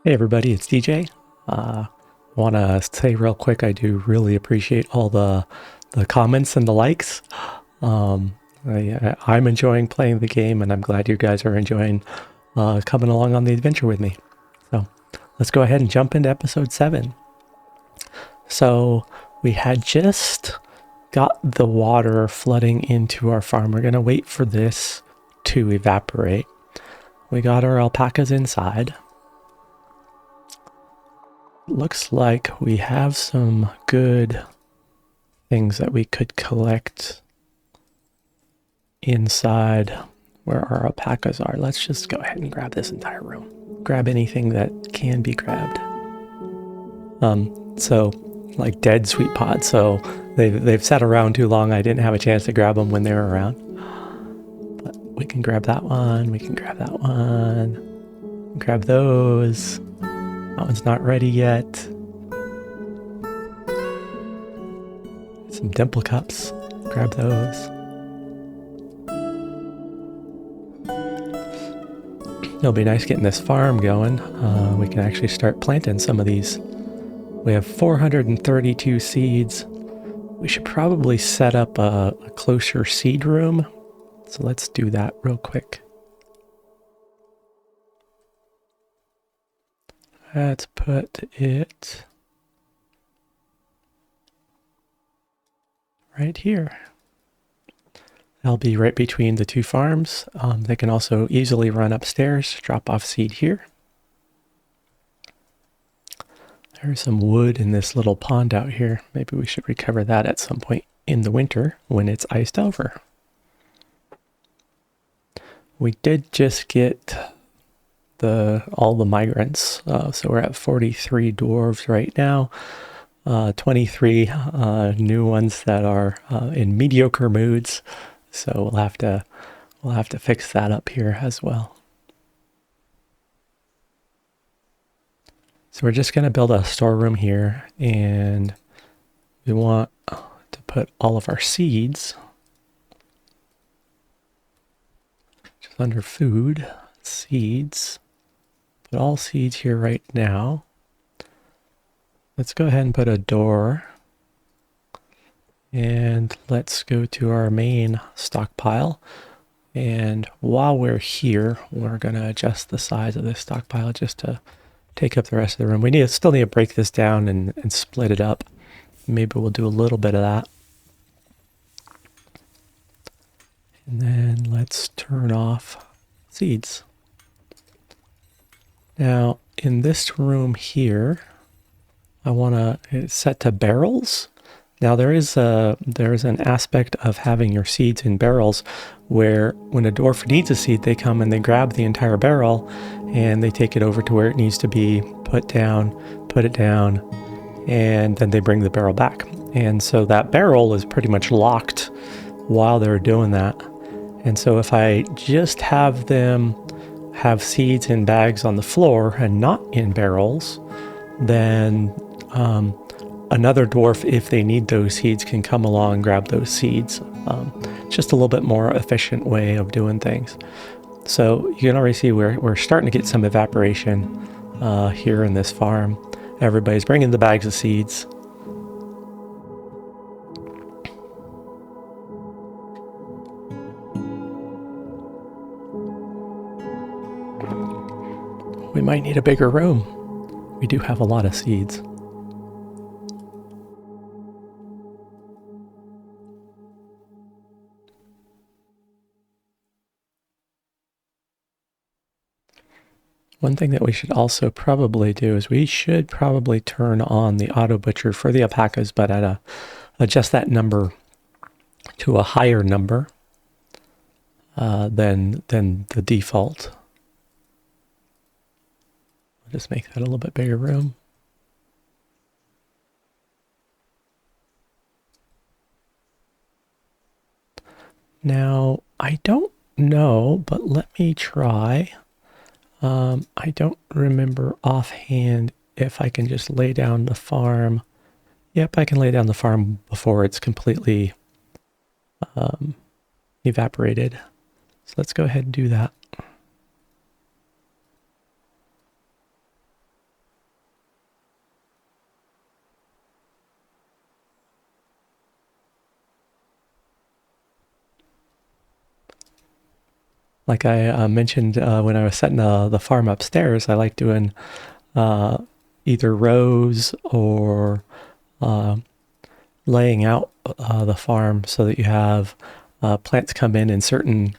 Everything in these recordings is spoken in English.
Hey everybody, it's DJ. Want to say real quick, I do really appreciate all the comments and the likes. I'm enjoying playing the game, and I'm glad you guys are enjoying coming along on the adventure with me. So let's go ahead and jump into episode 7. So we had just got the water flooding into our farm. We're going to wait for this to evaporate. We got our alpacas inside. Looks like we have some good things that we could collect inside where our alpacas are. Let's just go ahead and grab this entire room. Grab anything that can be grabbed. So like dead sweet pods. So they've sat around too long. I didn't have a chance to grab them when they were around. But we can grab that one. We can grab that one. Grab those. That one's not ready yet. Some dimple cups. Grab those. It'll be nice getting this farm going. We can actually start planting some of these. We have 432 seeds. We should probably set up a closer seed room. So let's do that real quick. Let's put it right here. That'll be right between the two farms. They can also easily run upstairs, drop off seed here. There's some wood in this little pond out here. Maybe we should recover that at some point in the winter when it's iced over. We did just get all the migrants, so we're at 43 dwarves right now. 23 new ones that are in mediocre moods, so we'll have to fix that up here as well. So we're just going to build a storeroom here, and we want to put all of our seeds just under food, seeds. Put all seeds here right now. Let's go ahead and put a door. And let's go to our main stockpile. And while we're here, we're going to adjust the size of this stockpile just to take up the rest of the room. We still need to break this down and split it up. Maybe we'll do a little bit of that. And then let's turn off seeds. Now, in this room here, I want to set to barrels. Now, there is an aspect of having your seeds in barrels where when a dwarf needs a seed, they come and they grab the entire barrel and they take it over to where it needs to be, put it down, and then they bring the barrel back. And so that barrel is pretty much locked while they're doing that. And so if I just have them have seeds in bags on the floor and not in barrels, then another dwarf, if they need those seeds, can come along and grab those seeds. Just a little bit more efficient way of doing things. So you can already see we're starting to get some evaporation here in this farm. Everybody's bringing the bags of seeds. We might need a bigger room. We do have a lot of seeds. One thing that we should also probably do is we should probably turn on the auto butcher for the alpacas, but adjust that number to a higher number than the default. I'll just make that a little bit bigger room. Now, I don't know, but let me try. I don't remember offhand if I can just lay down the farm. Yep, I can lay down the farm before it's completely evaporated. So let's go ahead and do that. like I mentioned when I was setting the farm upstairs, I like doing either rows or laying out the farm so that you have plants come in certain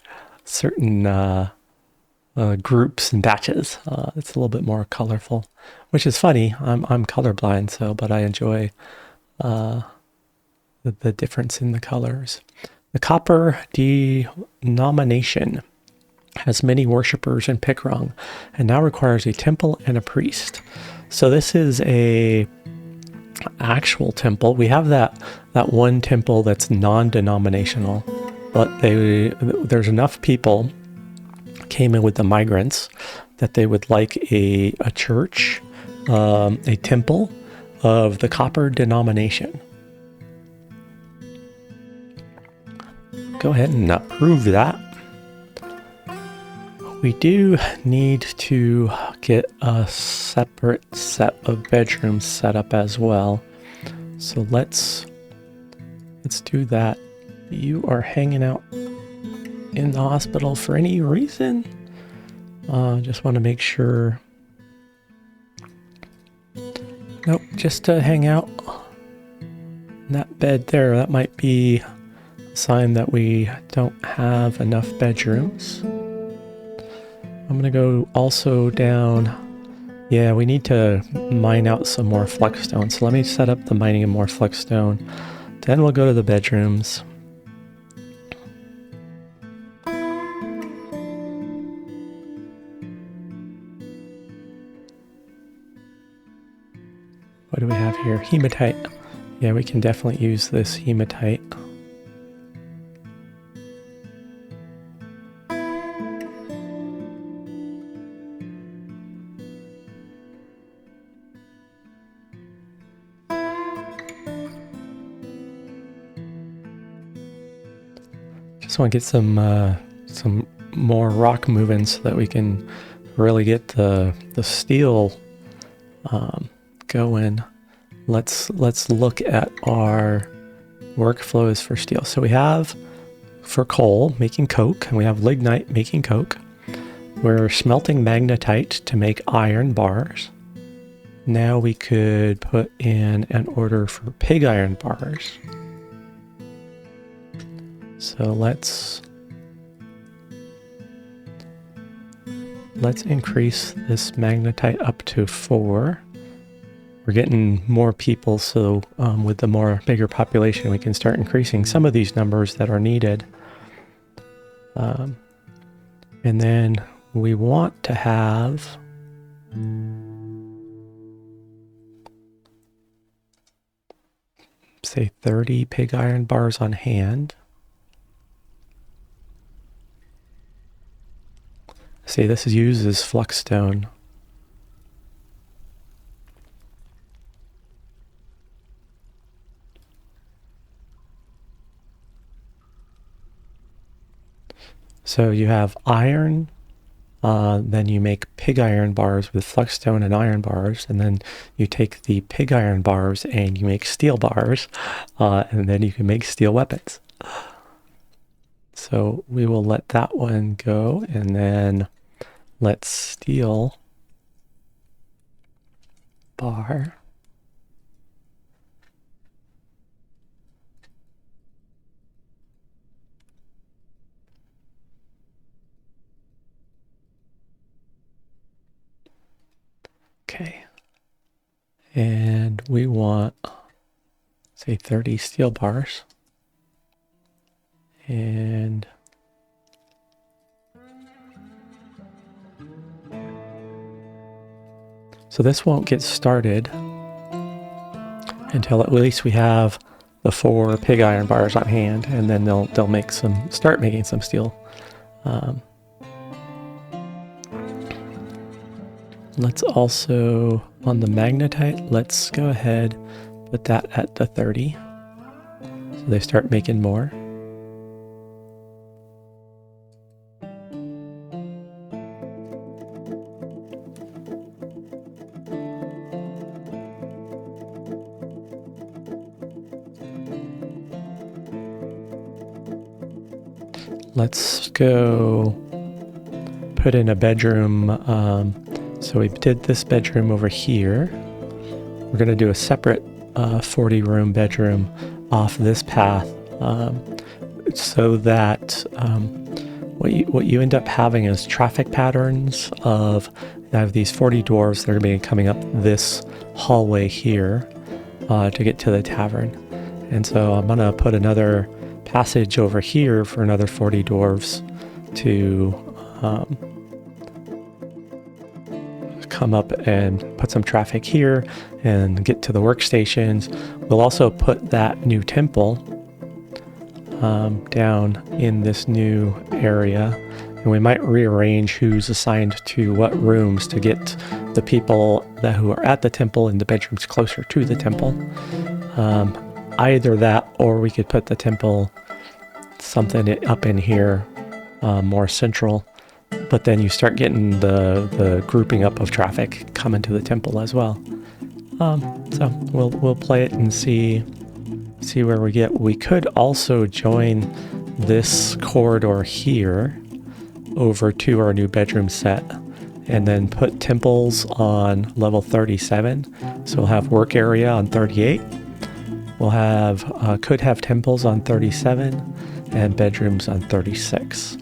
groups and batches. It's a little bit more colorful, which is funny. I'm colorblind, so but I enjoy the difference in the colors. The copper denomination has many worshippers in PickWrung and now requires a temple and a priest. So this is a actual temple. We have that one temple that's non-denominational, but there's enough people came in with the migrants that they would like a church, a temple of the copper denomination. Go ahead and approve that. We do need to get a separate set of bedrooms set up as well. So let's do that. You are hanging out in the hospital for any reason? Just want to make sure. Nope, just to hang out in that bed there. That might be a sign that we don't have enough bedrooms. I'm gonna go also down. Yeah, we need to mine out some more flexstone. So let me set up the mining of more flexstone. Then we'll go to the bedrooms. What do we have here? Hematite. Yeah, we can definitely use this hematite. Just want to get some more rock moving so that we can really get the steel going. Let's look at our workflows for steel. So we have for coal making coke, and we have lignite making coke. We're smelting magnetite to make iron bars. Now we could put in an order for pig iron bars. So let's increase this magnetite up to 4. We're getting more people, so with the bigger population, we can start increasing some of these numbers that are needed. And then we want to have say 30 pig iron bars on hand. See, this uses flexstone. So you have iron, then you make pig iron bars with flexstone and iron bars, and then you take the pig iron bars and you make steel bars, and then you can make steel weapons. So we will let that one go, and then let's steel bar. Okay. And we want, say, 30 steel bars. And so this won't get started until at least we have the 4 pig iron bars on hand, and then they'll start making some steel. Let's also, on the magnetite, let's go ahead, put that at the 30. So they start making more. Let's go put in a bedroom. So we did this bedroom over here. We're going to do a separate 40 room bedroom off this path, so that what you end up having is traffic patterns of, I have these 40 dwarves that are going to be coming up this hallway here to get to the tavern. And so I'm going to put another passage over here for another 40 dwarves to come up and put some traffic here and get to the workstations. We'll also put that new temple down in this new area, and we might rearrange who's assigned to what rooms to get the people who are at the temple in the bedrooms closer to the temple. Either that, or we could put the temple something up in here, more central, but then you start getting the grouping up of traffic coming to the temple as well. So we'll play it and see where we get. We could also join this corridor here over to our new bedroom set, and then put temples on level 37. So we'll have work area on 38. We'll have could have temples on 37 and bedrooms on 36.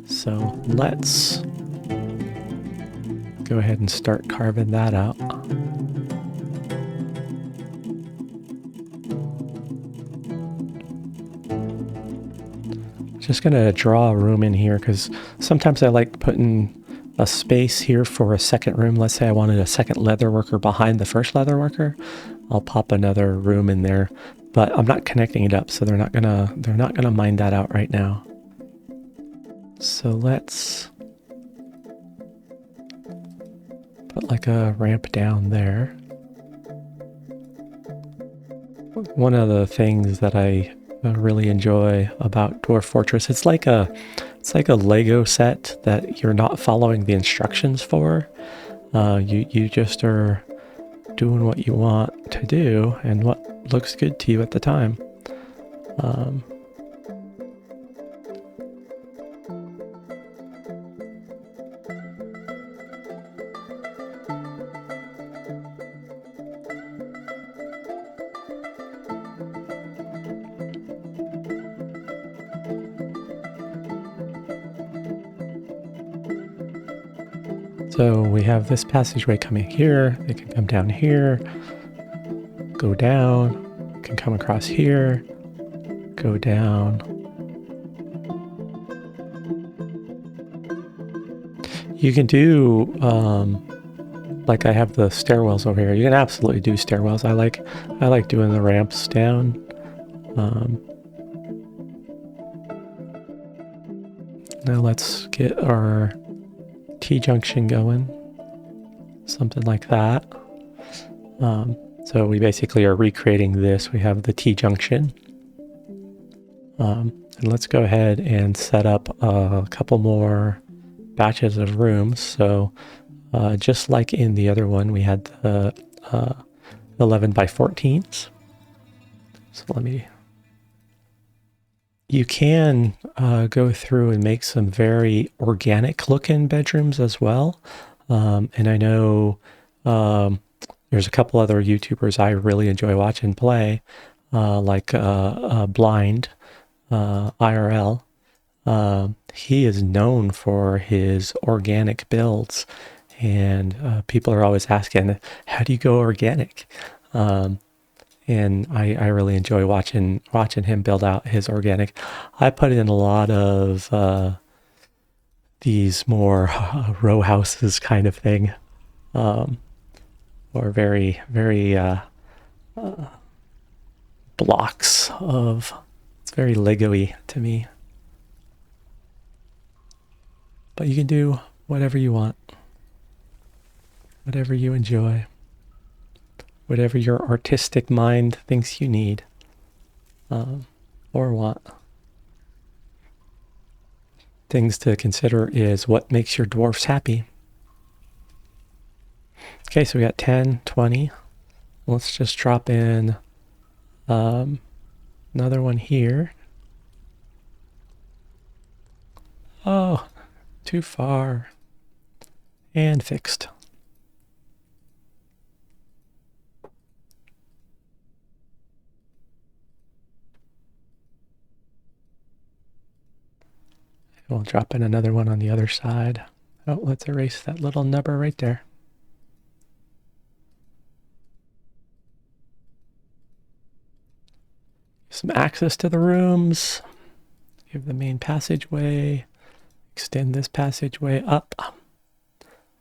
So let's go ahead and start carving that out. Just gonna draw a room in here because sometimes I like putting a space here for a second room. Let's say I wanted a second leather worker behind the first leather worker. I'll pop another room in there, but I'm not connecting it up, so they're not gonna mine that out right now. So let's put like a ramp down there. One of the things that I really enjoy about Dwarf Fortress, it's like a Lego set that you're not following the instructions for. You just are doing what you want to do and what looks good to you at the time. So we have this passageway coming here. They can come down here, go down, can come across here, go down. You can do, like I have the stairwells over here. You can absolutely do stairwells. I like doing the ramps down. Now let's get our T-junction going, something like that. So we basically are recreating this. We have the T-junction. And let's go ahead and set up a couple more batches of rooms. So just like in the other one, we had the 11 by 14s. So you can go through and make some very organic looking bedrooms as well. And I know there's a couple other YouTubers I really enjoy watching play, like Blind IRL. He is known for his organic builds, and people are always asking, how do you go organic? And I really enjoy watching him build out his organic. I put in a lot of these more row houses kind of thing, or very blocks of. It's very Lego-y to me. But you can do whatever you want, whatever you enjoy. Whatever your artistic mind thinks you need, or want. Things to consider is what makes your dwarfs happy. Okay, so we got 10, 20. Let's just drop in another one here. Oh, Too far. And fixed. We'll drop in another one on the other side. Oh, let's erase that little nubber right there. Some access to the rooms. Give the main passageway. Extend this passageway up.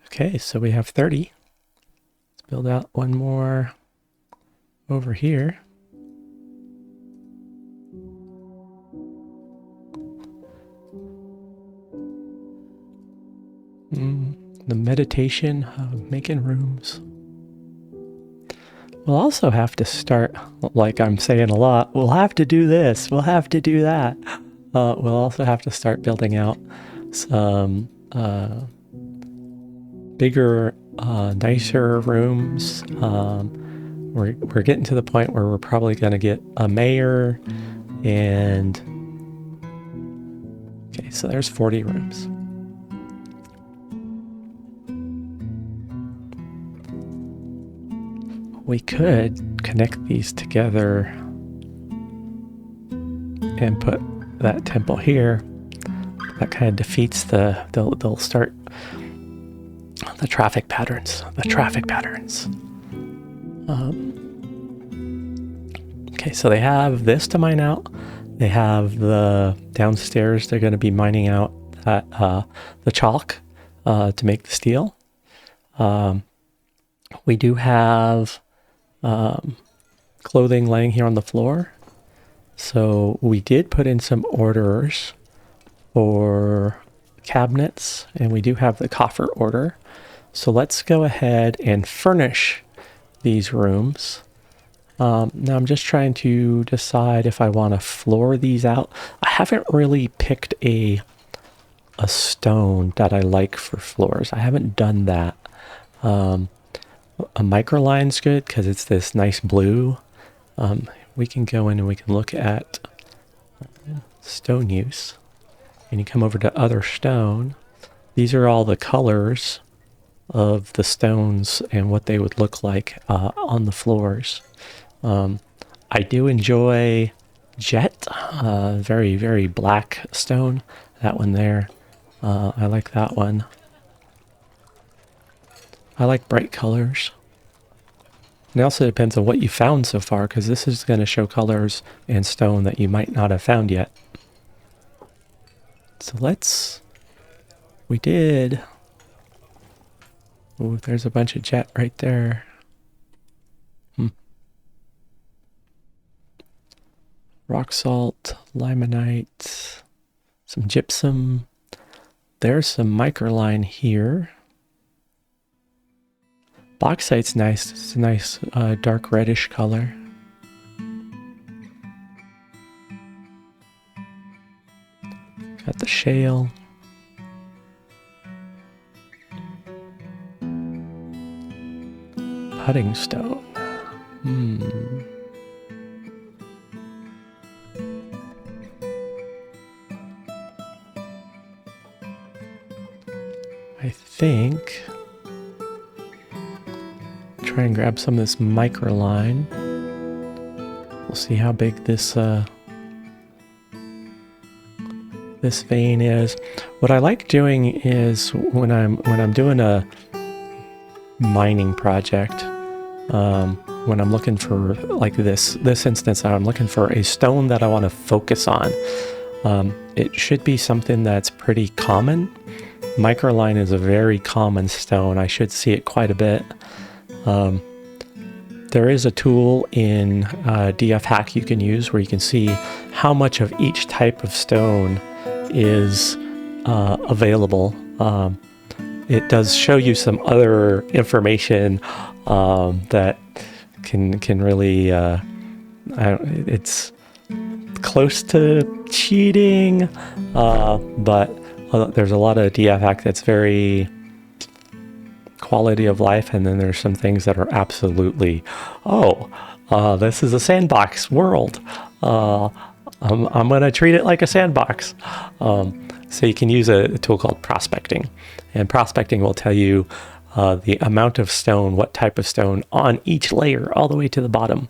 Okay, so we have 30. Let's build out one more over here. The meditation of making rooms. We'll also have to start, like I'm saying a lot, we'll have to do this, we'll have to do that. We'll also have to start building out some bigger, nicer rooms. We're getting to the point where we're probably going to get a mayor and... Okay, so there's 40 rooms. We could connect these together and put that temple here. That kind of defeats they'll start the traffic patterns. Okay, so they have this to mine out. They have the downstairs. They're going to be mining out that the chalk to make the steel. We do have clothing laying here on the floor. So we did put in some orders for cabinets, and we do have the coffer order. So let's go ahead and furnish these rooms. Now I'm just trying to decide if I want to floor these out. I haven't really picked a stone that I like for floors. I haven't done that. A microline's good because it's this nice blue. We can go in and we can look at stone use. And you come over to other stone. These are all the colors of the stones and what they would look like on the floors. I do enjoy jet, very, very black stone. That one there. I like that one. I like bright colors. And it also depends on what you found so far, because this is going to show colors and stone that you might not have found yet. So we did. Oh, there's a bunch of jet right there. Rock salt, limonite, some gypsum. There's some microline here. Bauxite's nice. It's a nice dark reddish color. Got the shale. Pudding stone. I think... Try and grab some of this microline. We'll see how big this this vein is. What I like doing is when I'm doing a mining project, when I'm looking for like this instance, I'm looking for a stone that I want to focus on. It should be something that's pretty common. Microline is a very common stone. I should see it quite a bit. There is a tool in DF Hack you can use where you can see how much of each type of stone is available. It does show you some other information that can really, it's close to cheating, but there's a lot of DF Hack that's very quality of life, and then there's some things that are absolutely, this is a sandbox world. I'm going to treat it like a sandbox. So you can use a tool called prospecting, and prospecting will tell you the amount of stone, what type of stone on each layer, all the way to the bottom,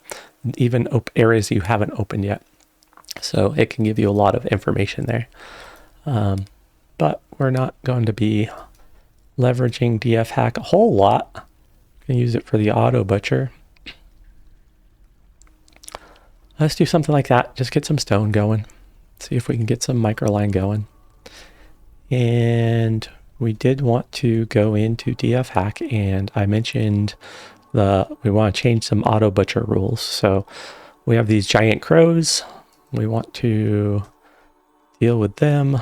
even areas you haven't opened yet. So it can give you a lot of information there. But we're not going to be leveraging DF hack a whole lot. You can use it for the auto butcher. Let's do something like that. Just get some stone going. See if we can get some microline going. And we did want to go into DF hack, and I mentioned we want to change some auto butcher rules. So we have these giant crows. We want to deal with them.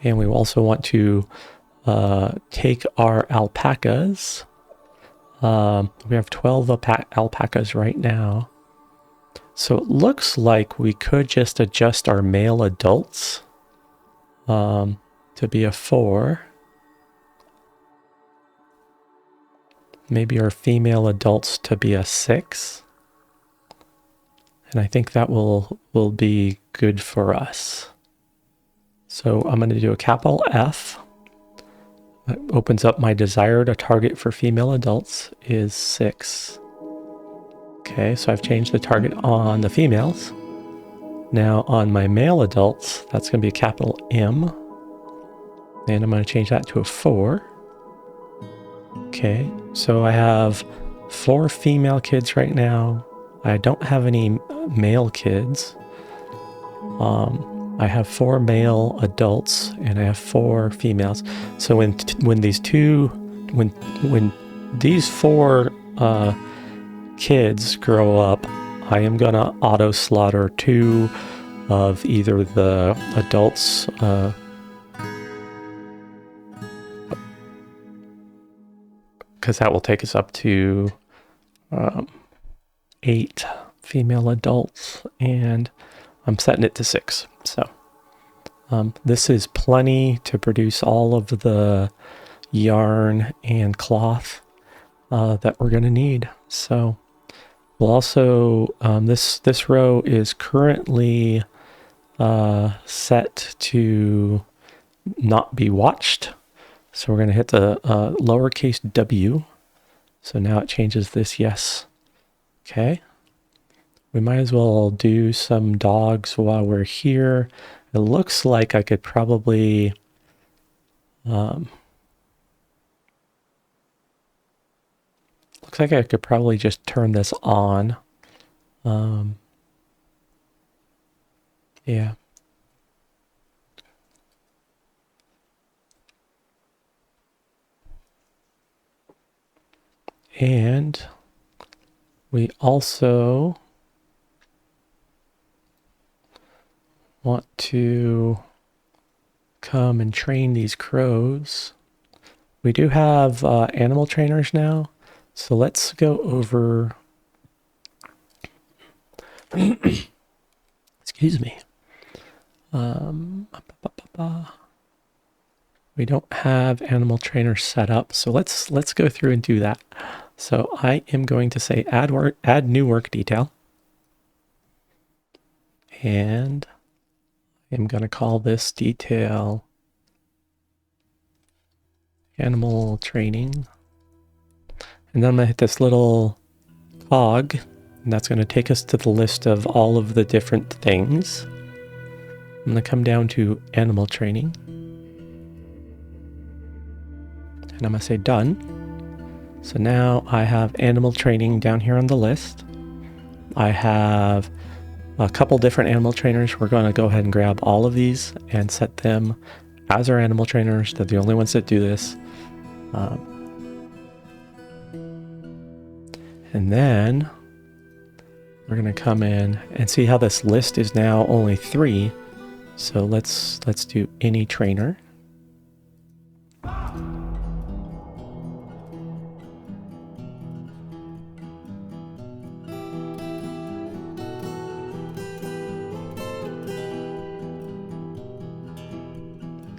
And we also want to take our alpacas. We have 12 alpacas right now. So it looks like we could just adjust our male adults to be a 4. Maybe our female adults to be a 6. And I think that will be good for us. So I'm going to do a capital F. That opens up my desired target for female adults is 6. Okay, so I've changed the target on the females. Now on my male adults, that's going to be a capital M. And I'm going to change that to a 4. Okay, so I have 4 female kids right now. I don't have any male kids. I have 4 male adults and I have 4 females. So when these 4 kids grow up, I am gonna auto slaughter 2 of either the adults, because that will take us up to 8 female adults, and I'm setting it to 6. So this is plenty to produce all of the yarn and cloth that we're going to need. So we'll also, this row is currently set to not be watched. So we're going to hit the lowercase w. So now it changes this yes. Okay. We might as well do some dogs while we're here. It looks like I could probably just turn this on. Yeah. And we also want to come and train these crows. We do have animal trainers now, so let's go over. Excuse me. We don't have animal trainers set up, so let's go through and do that. So I am going to say add new work detail, and I'm going to call this detail animal training. And then I'm going to hit this little cog, and that's going to take us to the list of all of the different things. I'm going to come down to animal training. And I'm going to say done. So now I have animal training down here on the list. I have a couple different animal trainers. We're going to go ahead and grab all of these and set them as our animal trainers. They're the only ones that do this. And then we're going to come in and see how this list is now only 3. So let's do any trainer.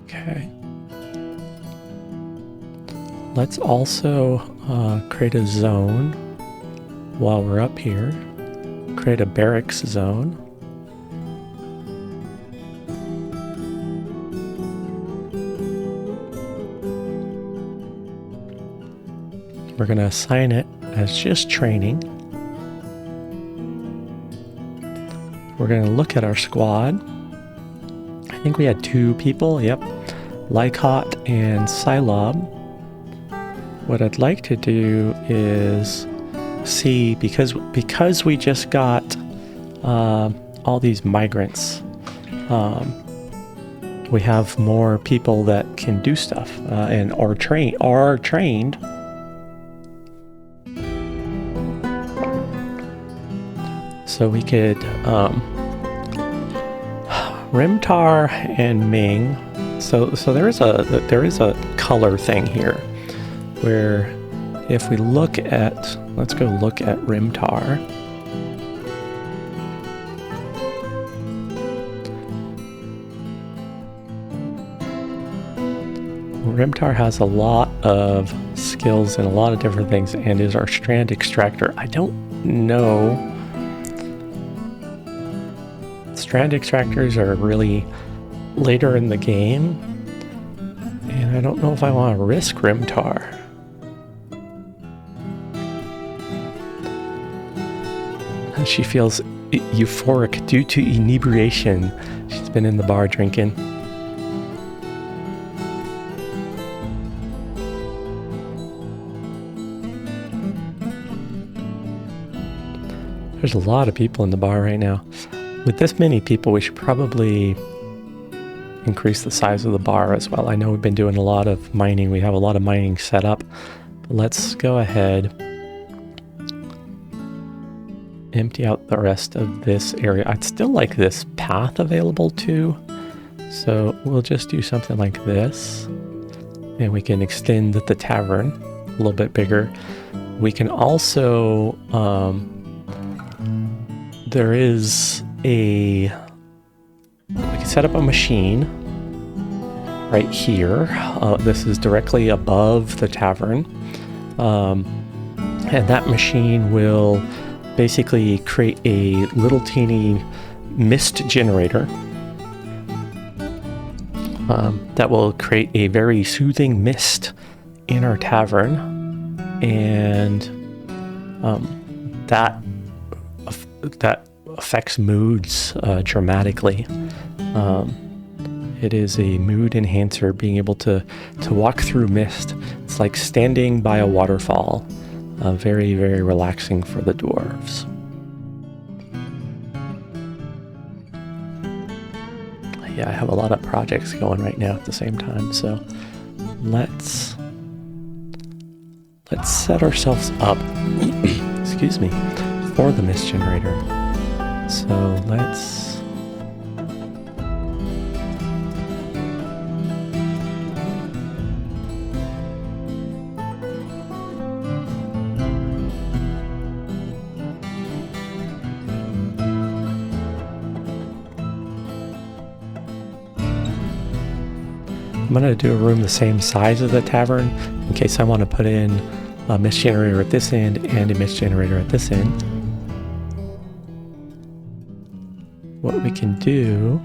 Okay. Let's also create a zone while we're up here. Create a barracks zone. we're going to assign it as just training. We're going to look at our squad. I think we had 2 people. Yep. Lycott and Psylob. What I'd like to do is see, because we just got all these migrants, we have more people that can do stuff and are trained. So we could Rimtar and Ming. So there is a color thing here, where if we look at, let's go look at Rimtar. Rimtar has a lot of skills and a lot of different things, and is our strand extractor. I don't know. Strand extractors are really later in the game, and I don't know if I want to risk Rimtar. And she feels euphoric due to inebriation. She's been in the bar drinking. There's a lot of people in the bar right now. With this many people, we should probably increase the size of the bar as well. I know we've been doing a lot of mining. We have a lot of mining set up. But let's go ahead, empty out the rest of this area. I'd still like this path available too. So we'll just do something like this. And we can extend the tavern a little bit bigger. We can also... there is we can set up a machine right here. This is directly above the tavern. And that machine will basically create a little teeny mist generator that will create a very soothing mist in our tavern. And that affects moods dramatically. It is a mood enhancer, being able to walk through mist. It's like standing by a waterfall. Very, very relaxing for the dwarves. Yeah, I have a lot of projects going right now at the same time, so let's set ourselves up excuse me, for the mist generator. So let's I'm going to do a room the same size as the tavern in case I want to put in a mist generator at this end and a mist generator at this end. What we can do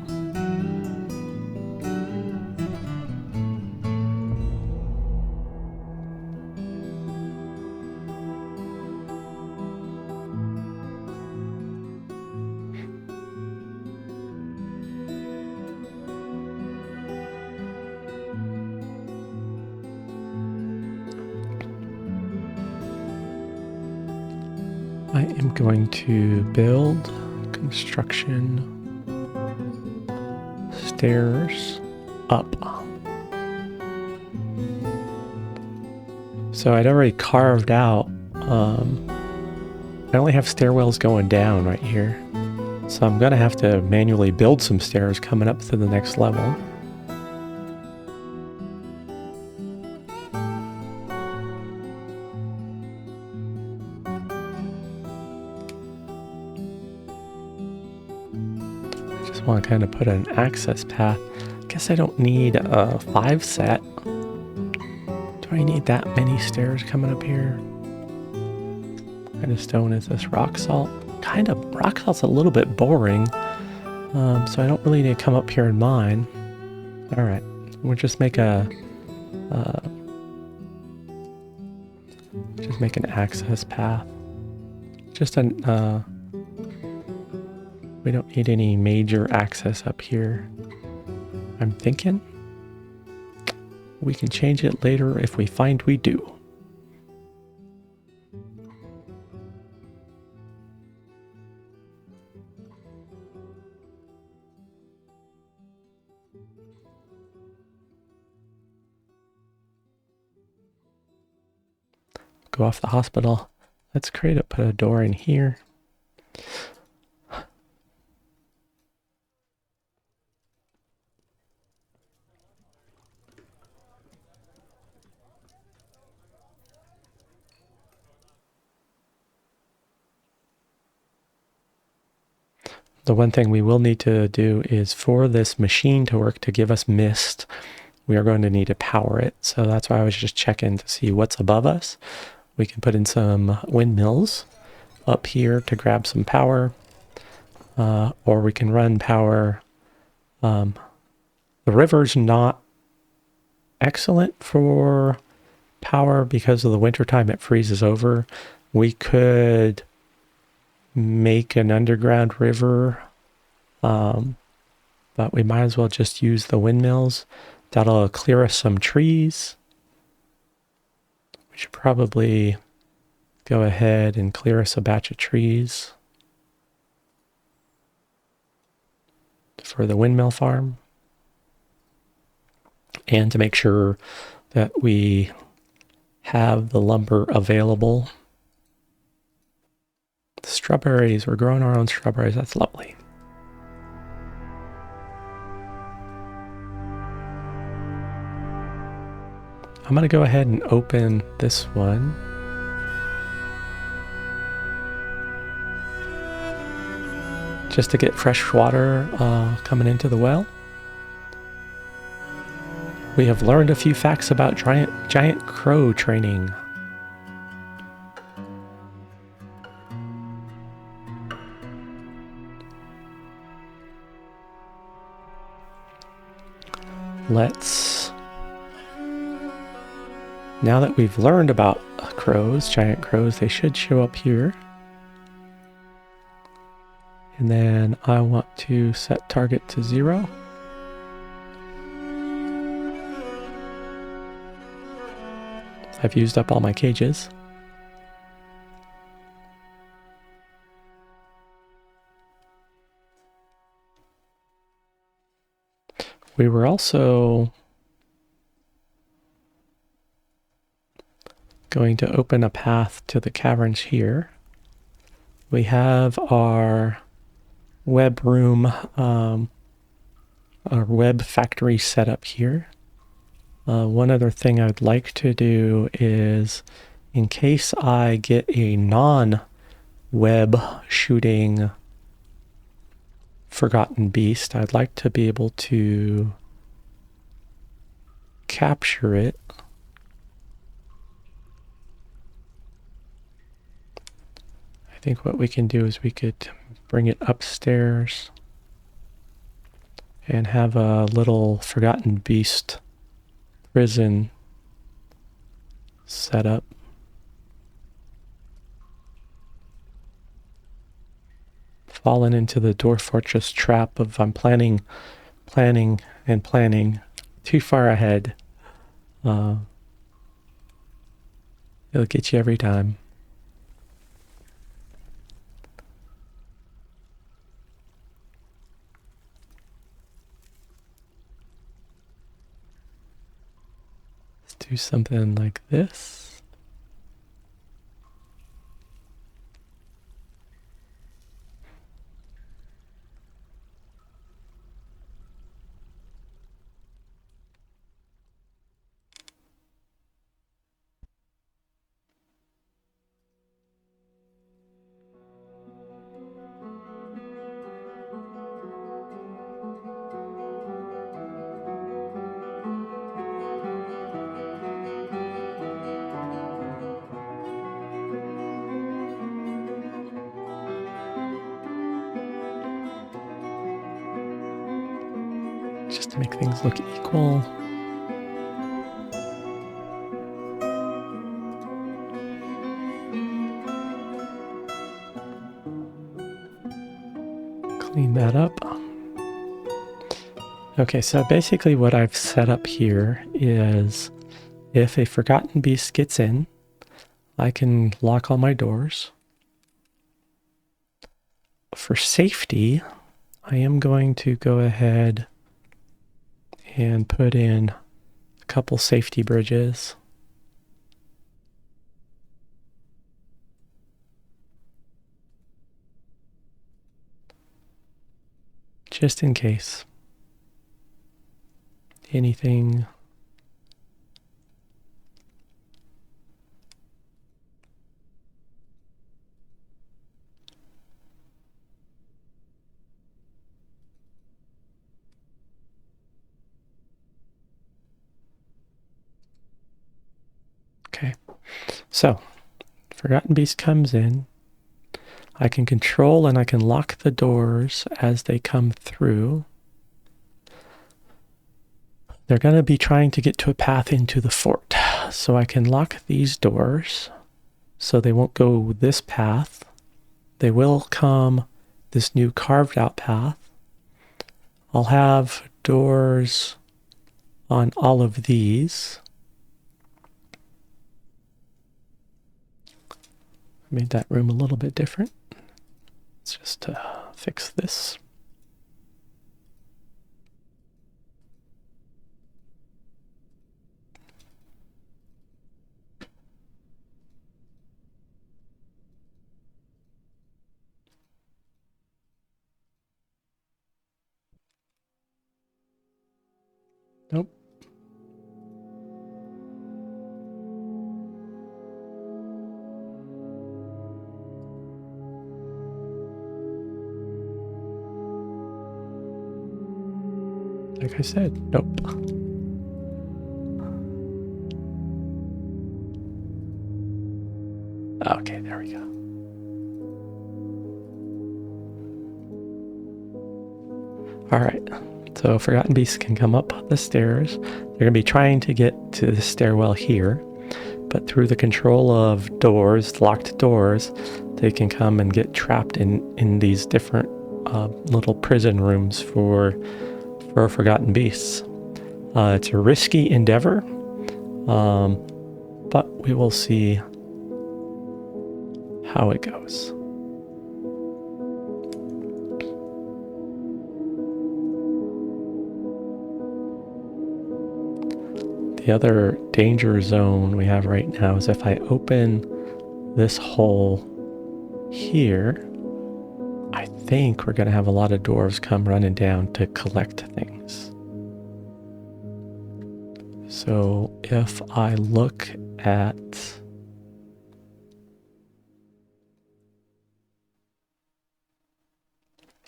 I am going to build construction stairs up. So I'd already carved out, I only have stairwells going down right here. So I'm gonna have to manually build some stairs coming up to the next level. Want to kind of put an access path. Guess I don't need a 5 set. Do I need that many stairs coming up here? What kind of stone is this? Rock salt? Kind of. Rock salt's a little bit boring, so I don't really need to come up here and mine. All right, we'll just make a Just make an access path. Just an, we don't need any major access up here. I'm thinking we can change it later if we find we do. Go off the hospital. Let's put a door in here. The one thing we will need to do is for this machine to work to give us mist, we are going to need to power it. So that's why I was just checking to see what's above us. We can put in some windmills up here to grab some power, or we can run power. The river's not excellent for power because of the wintertime. It freezes over. We could make an underground river, but we might as well just use the windmills. That'll clear us some trees. We should probably go ahead and clear us a batch of trees for the windmill farm, and to make sure that we have the lumber available. The strawberries, we're growing our own strawberries. That's lovely. I'm going to go ahead and open this one. Just to get fresh water coming into the well. We have learned a few facts about giant crow training. Now that we've learned about crows, giant crows, they should show up here. And then I want to set target to 0. I've used up all my cages. We were also going to open a path to the caverns here. We have our web room, our web factory set up here. One other thing I'd like to do is, in case I get a non-web shooting forgotten beast, I'd like to be able to capture it. I think what we can do is we could bring it upstairs and have a little forgotten beast prison set up. Fallen into the Dwarf Fortress trap of I'm planning too far ahead. It'll get you every time. Let's do something like this. Just to make things look equal. Clean that up. Okay, so basically what I've set up here is if a forgotten beast gets in, I can lock all my doors. For safety, I am going to go ahead and put in a couple safety bridges. Just in case. Anything. Okay, so Forgotten Beast comes in. I can control and I can lock the doors as they come through. They're going to be trying to get to a path into the fort. So I can lock these doors so they won't go this path. They will come this new carved out path. I'll have doors on all of these. Made that room a little bit different. Let's just fix this. Nope. Like I said, nope. Okay, there we go. All right, so Forgotten Beasts can come up the stairs. They're going to be trying to get to the stairwell here, but through the control of doors, locked doors, they can come and get trapped in these different little prison rooms for Forgotten Beasts. It's a risky endeavor, but we will see how it goes. The other danger zone we have right now is if I open this hole here, I think we're going to have a lot of dwarves come running down to collect things. So if I look at...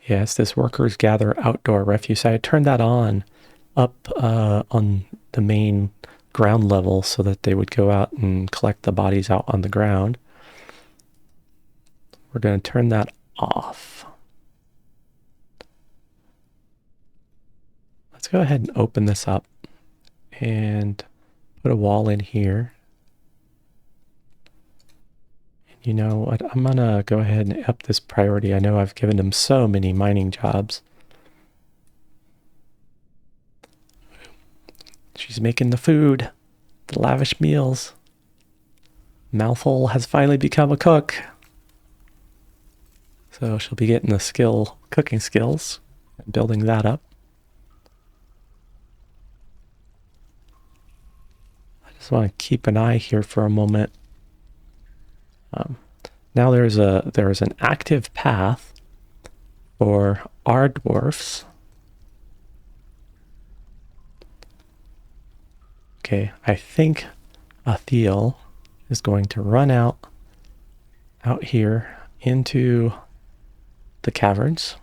Yes, this workers gather outdoor refuse. I turned that on up on the main ground level so that they would go out and collect the bodies out on the ground. We're going to turn that off. Let's go ahead and open this up and put a wall in here. And you know what? I'm going to go ahead and up this priority. I know I've given them so many mining jobs. She's making the food, the lavish meals. Mouthful has finally become a cook. So she'll be getting the cooking skills, and building that up. I just want to keep an eye here for a moment. Now there's an active path for our dwarfs. Okay, I think Athiel is going to run out here into the caverns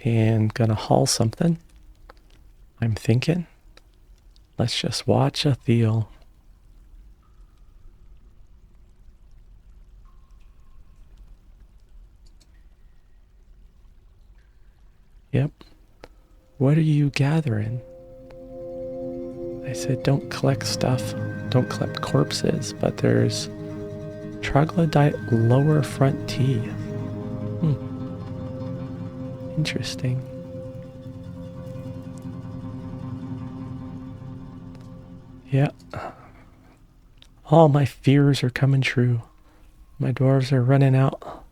and gonna haul something. I'm thinking. Let's just watch Athiel. Yep. What are you gathering? I said don't collect stuff. Don't collect corpses, but there's troglodyte lower front teeth. Interesting. Yeah. All my fears are coming true. My dwarves are running out.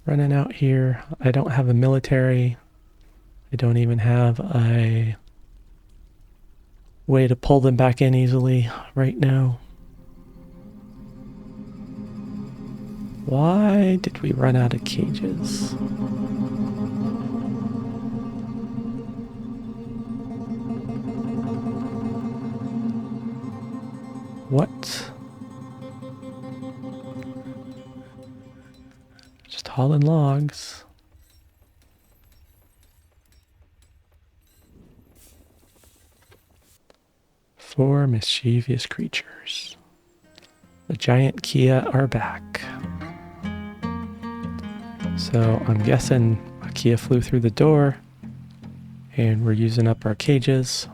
Running out here. I don't have a military. I don't even have a way to pull them back in easily right now. Why did we run out of cages? What? Just hauling logs. Four mischievous creatures. The giant Kia are back. So I'm guessing a Kia flew through the door and we're using up our cages.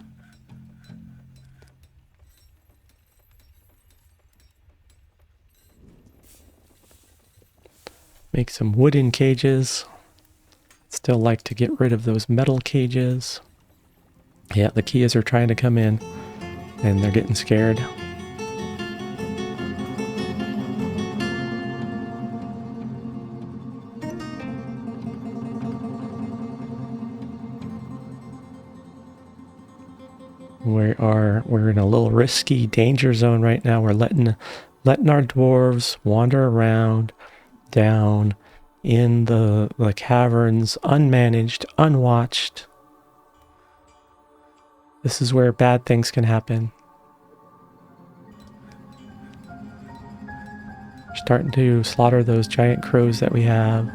Make some wooden cages. Still like to get rid of those metal cages. Yeah, the Kias are trying to come in and they're getting scared. We're in a little risky danger zone right now. We're letting our dwarves wander around down in the caverns, unmanaged, unwatched. This is where bad things can happen. We're starting to slaughter those giant crows that we have.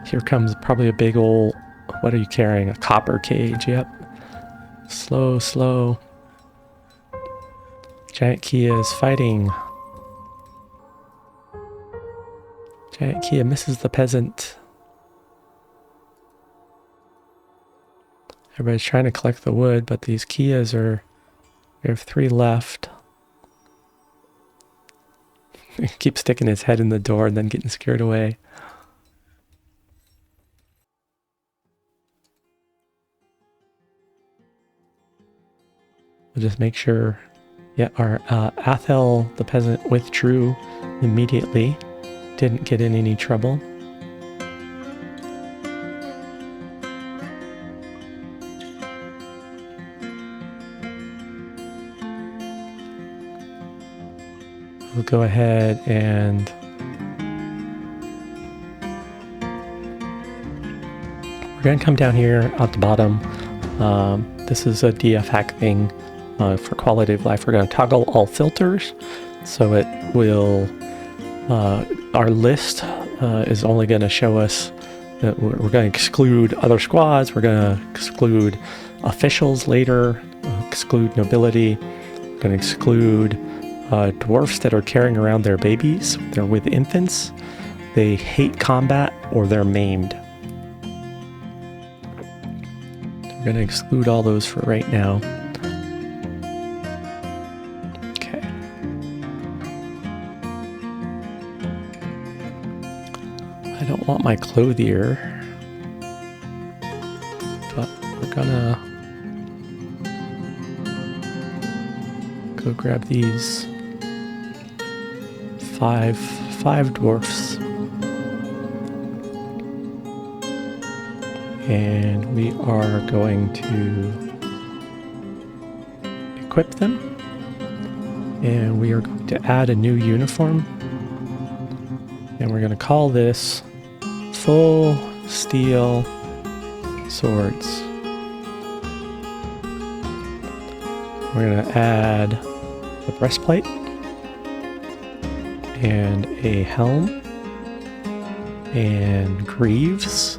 Here comes probably a big old, what are you carrying? A copper cage, yep. Slow, slow. Giant Kia is fighting. Giant Kia misses the peasant. Everybody's trying to collect the wood, but these Kias are... We have 3 left. He keeps sticking his head in the door and then getting scared away. We'll just make sure... Yeah, our Athel, the peasant, withdrew immediately. Didn't get in any trouble. We'll go ahead and we're going to come down here at the bottom. This is a DF hack thing for quality of life. We're going to toggle all filters so it will, our list is only going to show us that we're going to exclude other squads. We're going to exclude officials later, exclude nobility. We're going to exclude dwarfs that are carrying around their babies. They're with infants. They hate combat or they're maimed. We're going to exclude all those for right now. Okay. I don't want my clothier, but we're gonna go grab these five dwarfs, and we are going to equip them, and we are going to add a new uniform, and we're going to call this full steel swords. We're going to add a breastplate and a helm and greaves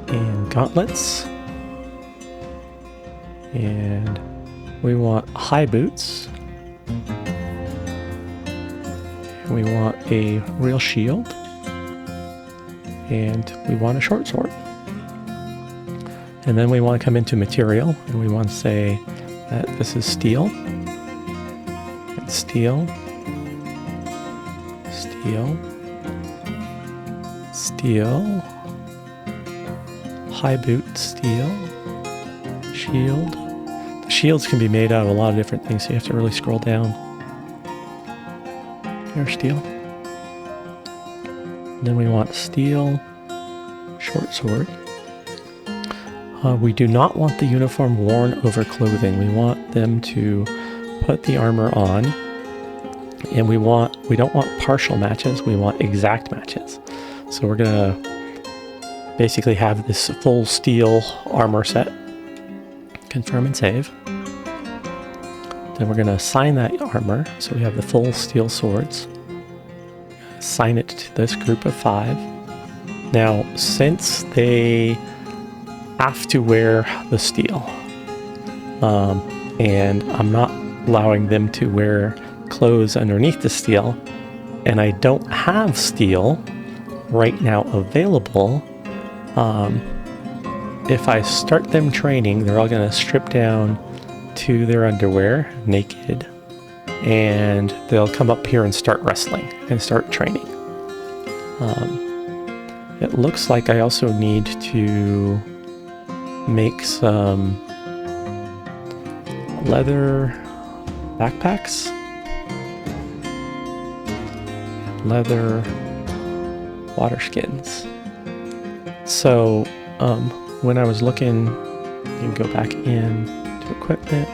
and gauntlets, and we want high boots, and we want a real shield, and we want a short sword. And then we want to come into material, and we want to say that this is steel, and steel, steel, Steel. High boot, steel. Shield. The shields can be made out of a lot of different things, so you have to really scroll down. There's steel. Then we want steel. Short sword. We do not want the uniform worn over clothing. We want them to put the armor on. And we don't want partial matches, we want exact matches. So we're gonna basically have this full steel armor set. Confirm and save. Then we're gonna assign that armor, so we have the full steel swords. Assign it to this group of 5. Now, since they have to wear the steel, and I'm not allowing them to wear clothes underneath the steel, and I don't have steel right now available, if I start them training, they're all going to strip down to their underwear naked, and they'll come up here and start wrestling and start training. It looks like I also need to make some leather backpacks. Leather water skins. So when I was looking, you can go back in to equipment.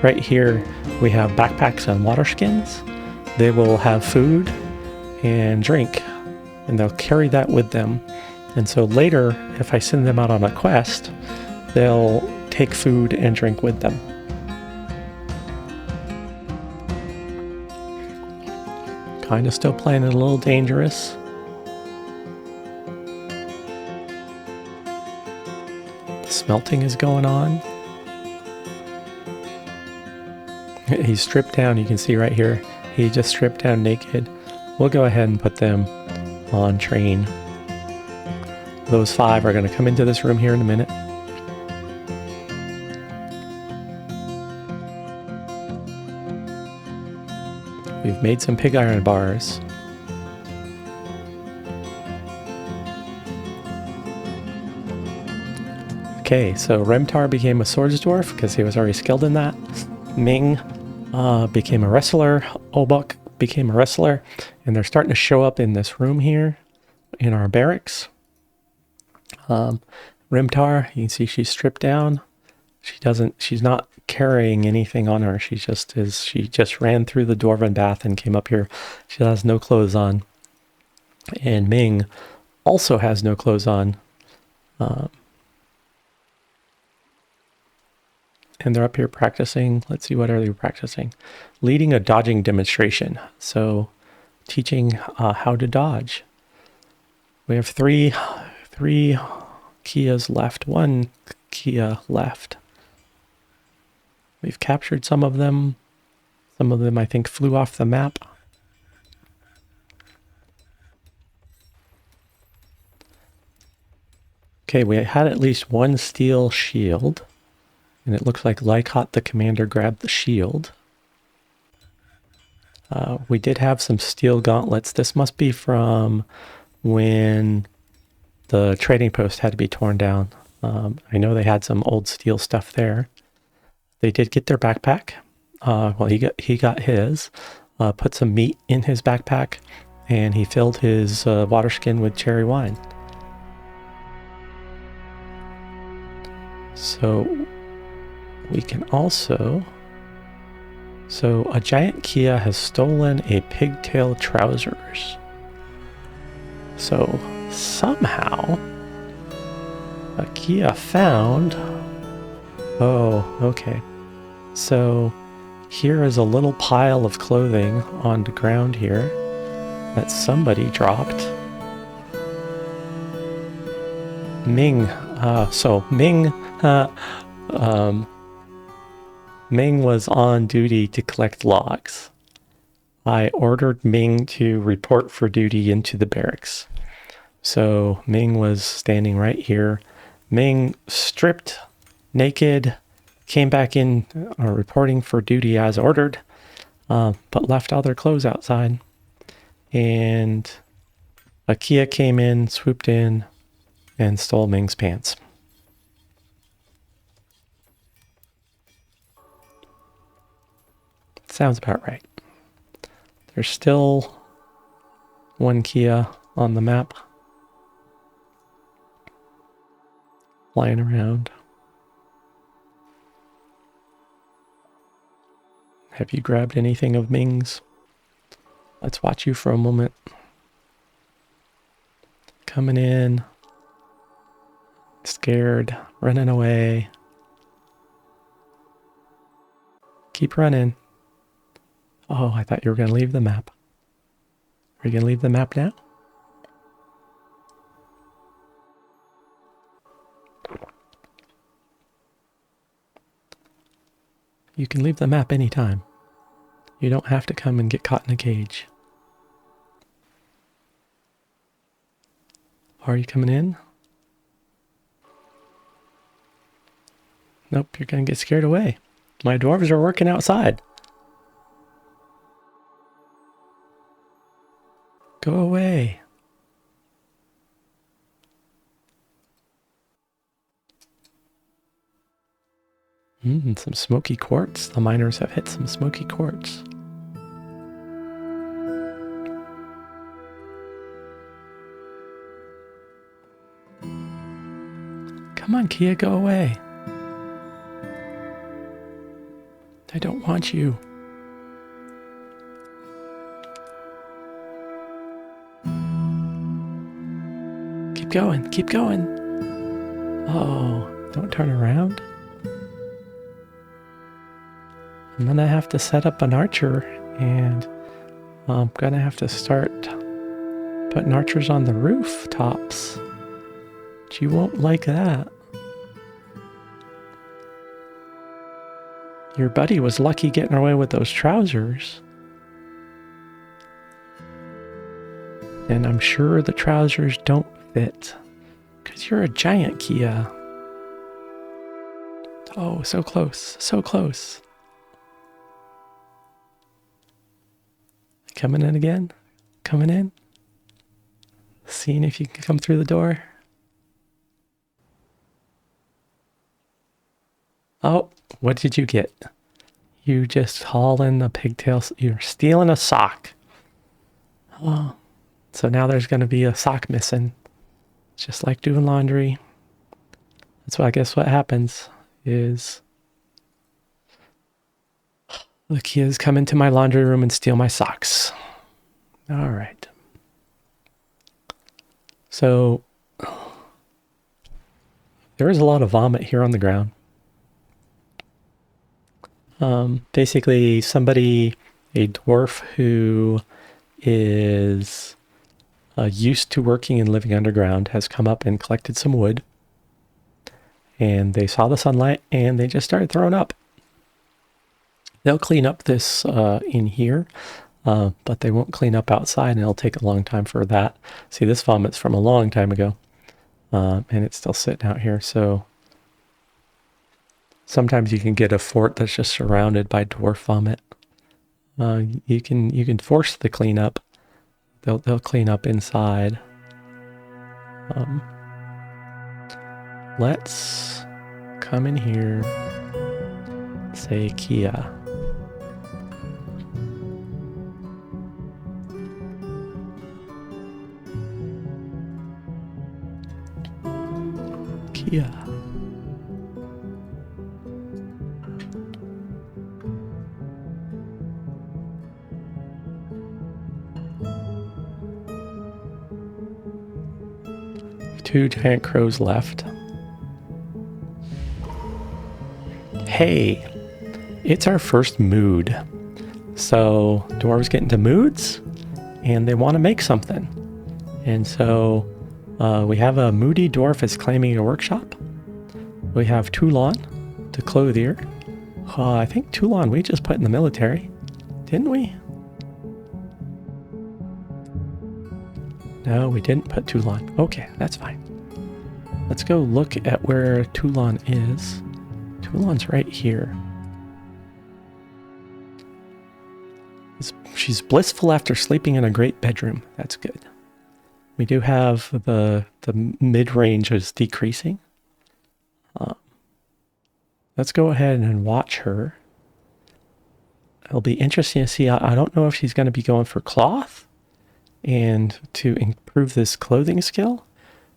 Right here we have backpacks and water skins. They will have food and drink, and they'll carry that with them. And so later, if I send them out on a quest, they'll take food and drink with them. Kind of still playing it a little dangerous. The smelting is going on. He's stripped down, you can see right here. He just stripped down naked. We'll go ahead and put them on train. Those 5 are going to come into this room here in a minute. We've made some pig iron bars. Okay, so Remtar became a swords dwarf because he was already skilled in that. Ming became a wrestler. Obuk became a wrestler. And they're starting to show up in this room here in our barracks. Remtar, you can see she's stripped down. She's not carrying anything on her. She just ran through the dwarven bath and came up here. She has no clothes on. And Ming also has no clothes on. And they're up here practicing. Let's see, what are they practicing? Leading a dodging demonstration. So teaching how to dodge. We have three Kias left. 1 Kia left. We've captured some of them. Some of them, I think, flew off the map. Okay, we had at least 1 steel shield. And it looks like Lycott, the commander, grabbed the shield. We did have some steel gauntlets. This must be from when the trading post had to be torn down. I know they had some old steel stuff there. They did get their backpack. Well, he got his. Put some meat in his backpack, and he filled his water skin with cherry wine. So we can also... So a giant Kia has stolen a pigtail trousers. So somehow a Kia found... Oh, okay. So here is a little pile of clothing on the ground here that somebody dropped. Ming. Ming was on duty to collect logs. I ordered Ming to report for duty into the barracks. So Ming was standing right here. Ming stripped naked, came back in reporting for duty as ordered, but left all their clothes outside. And A Kia came in, swooped in, and stole Ming's pants. Sounds about right. There's still one Kia on the map. Flying around. Have you grabbed anything of Ming's? Let's watch you for a moment. Coming in. Scared. Running away. Keep running. Oh, I thought you were going to leave the map. Are you going to leave the map now? You can leave the map anytime. You don't have to come and get caught in a cage. Are you coming in? Nope, you're going to get scared away. My dwarves are working outside. Go away. Some smoky quartz. The miners have hit some smoky quartz. Come on, Kia, go away. I don't want you. Keep going, keep going. Oh, don't turn around. I'm gonna have to set up an archer, and I'm gonna have to start putting archers on the rooftops. But you won't like that. Your buddy was lucky getting away with those trousers. And I'm sure the trousers don't fit, because you're a giant, Kia. Oh, so close, so close. Coming in again? Coming in? Seeing if you can come through the door? Oh, what did you get? You just haul in the pigtails. You're stealing a sock. Oh, so now there's going to be a sock missing. It's just like doing laundry. That's why I guess what happens is the kids come into my laundry room and steal my socks. All right. So there is a lot of vomit here on the ground. Basically somebody, a dwarf who is used to working and living underground, has come up and collected some wood, and they saw the sunlight and they just started throwing up. They'll clean up this in here, but they won't clean up outside, and it'll take a long time for that. See, this vomit's from a long time ago, and it's still sitting out here. So sometimes you can get a fort that's just surrounded by dwarf vomit. You can force the cleanup. They'll clean up inside. Let's come in here. Say Kia. Kia. Two giant crows left. Hey, it's our first mood. So dwarves get into moods and they want to make something. And so we have a moody dwarf is claiming a workshop. We have Toulon, the clothier. I think Toulon we just put in the military, didn't we? No, we didn't put Toulon. Okay, that's fine. Let's go look at where Toulon is. Toulon's right here. She's blissful after sleeping in a great bedroom. That's good. We do have the mid-range is decreasing. Let's go ahead and watch her. It'll be interesting to see. I don't know if she's going to be going for cloth and to improve this clothing skill.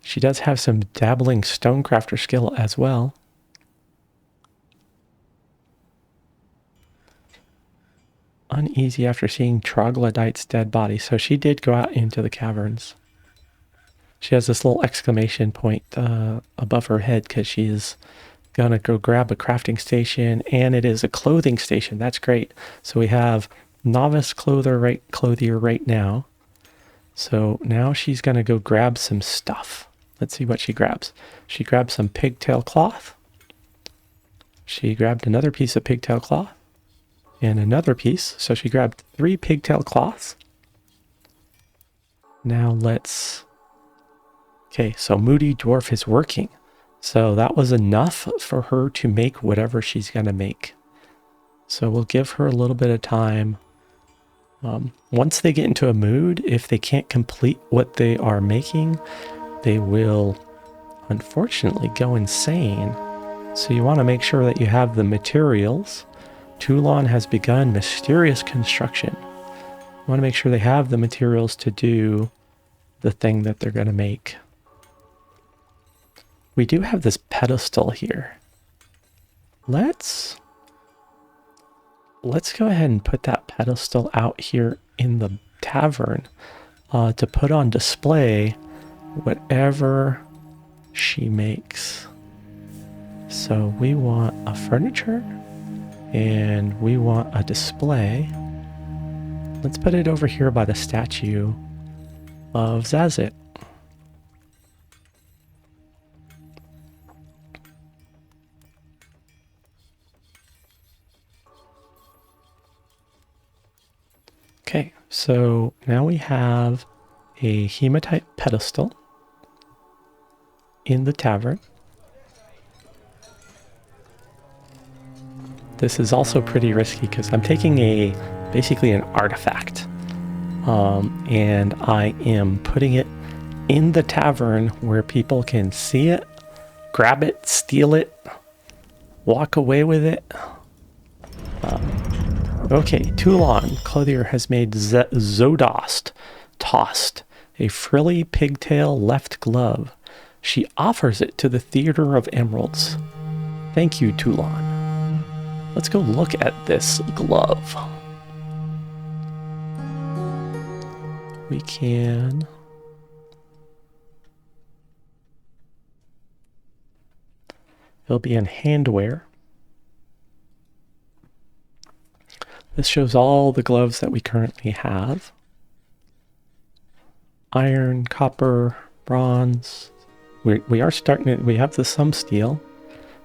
She does have some dabbling stonecrafter skill as well. Uneasy after seeing troglodyte's dead body. So she did go out into the caverns. She has this little exclamation point above her head because she's going to go grab a crafting station, and it is a clothing station. That's great. So we have novice clothier right now. So now she's going to go grab some stuff. Let's see what she grabs. She grabbed some pigtail cloth. She grabbed another piece of pigtail cloth and another piece. So she grabbed 3 pigtail cloths. Now let's... Okay, so Moody Dwarf is working. So that was enough for her to make whatever she's going to make. So we'll give her a little bit of time. Once they get into a mood, if they can't complete what they are making, they will unfortunately go insane. So you want to make sure that you have the materials. Toulon has begun mysterious construction. You want to make sure they have the materials to do the thing that they're going to make. We do have this pedestal here. Let's go ahead and put that pedestal out here in the tavern to put on display whatever she makes. So we want a furniture and we want a display. Let's put it over here by the statue of Zazit. Okay, so now we have a hematite pedestal in the tavern. This is also pretty risky because I'm taking basically an artifact, and I am putting it in the tavern where people can see it, grab it, steal it, walk away with it. Okay, Toulon, clothier, has made Zodost tossed, a frilly pigtail left glove. She offers it to the Theater of Emeralds. Thank you, Toulon. Let's go look at this glove. We can... It'll be in handwear. This shows all the gloves that we currently have. Iron, copper, bronze. We are starting it. We have some steel.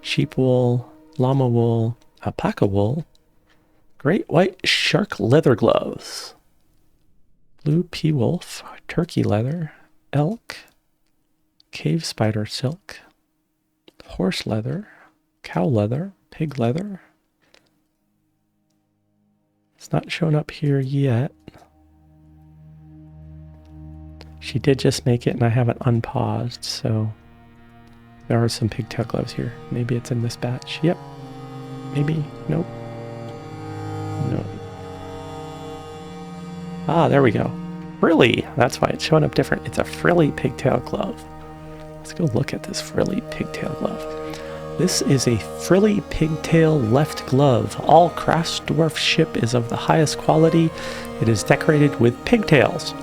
Sheep wool, llama wool, alpaca wool. Great white shark leather gloves. Blue pea wolf, turkey leather, elk, cave spider silk, horse leather, cow leather, pig leather. It's not shown up here yet. She did just make it and I haven't unpaused, so there are some pigtail gloves here. Maybe it's in this batch. Yep. Maybe. Nope. No. Ah, there we go. Frilly. That's why it's showing up different. It's a frilly pigtail glove. Let's go look at this frilly pigtail glove. This is a frilly pigtail left glove. All crafts dwarf ship is of the highest quality. It is decorated with pigtails.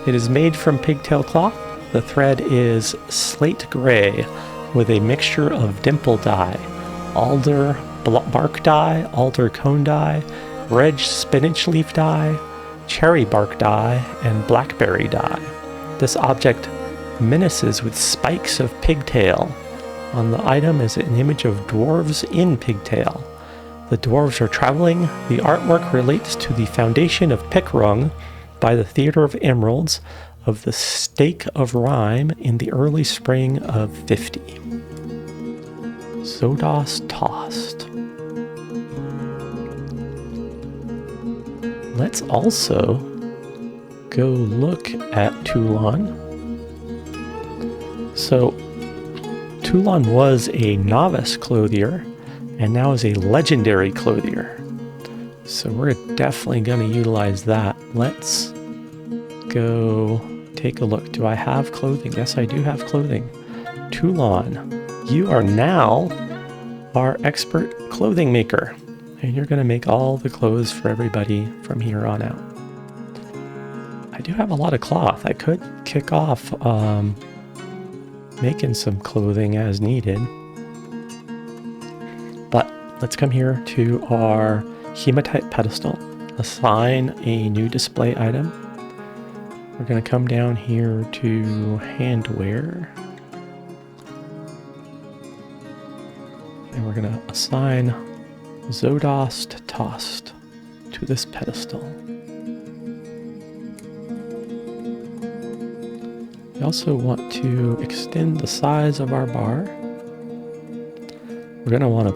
It is made from pigtail cloth. The thread is slate gray with a mixture of dimple dye, alder bark dye, alder cone dye, red spinach leaf dye, cherry bark dye, and blackberry dye. This object menaces with spikes of pigtail. On the item is an image of dwarves in pigtail. The dwarves are traveling. The artwork relates to the foundation of PickWrung by the Theater of Emeralds of the Stake of Rhyme in the early spring of 50. Zodos tossed. Let's also go look at Toulon. So Toulon was a novice clothier and now is a legendary clothier. So we're definitely going to utilize that. Let's go take a look. Do I have clothing? Yes, I do have clothing. Toulon, you are now our expert clothing maker. And you're going to make all the clothes for everybody from here on out. I do have a lot of cloth. I could kick off making some clothing as needed. But let's come here to our hematite pedestal. Assign a new display item. We're going to come down here to handwear. And we're going to assign Zodost Tost to this pedestal. We also want to extend the size of our bar. We're going to want to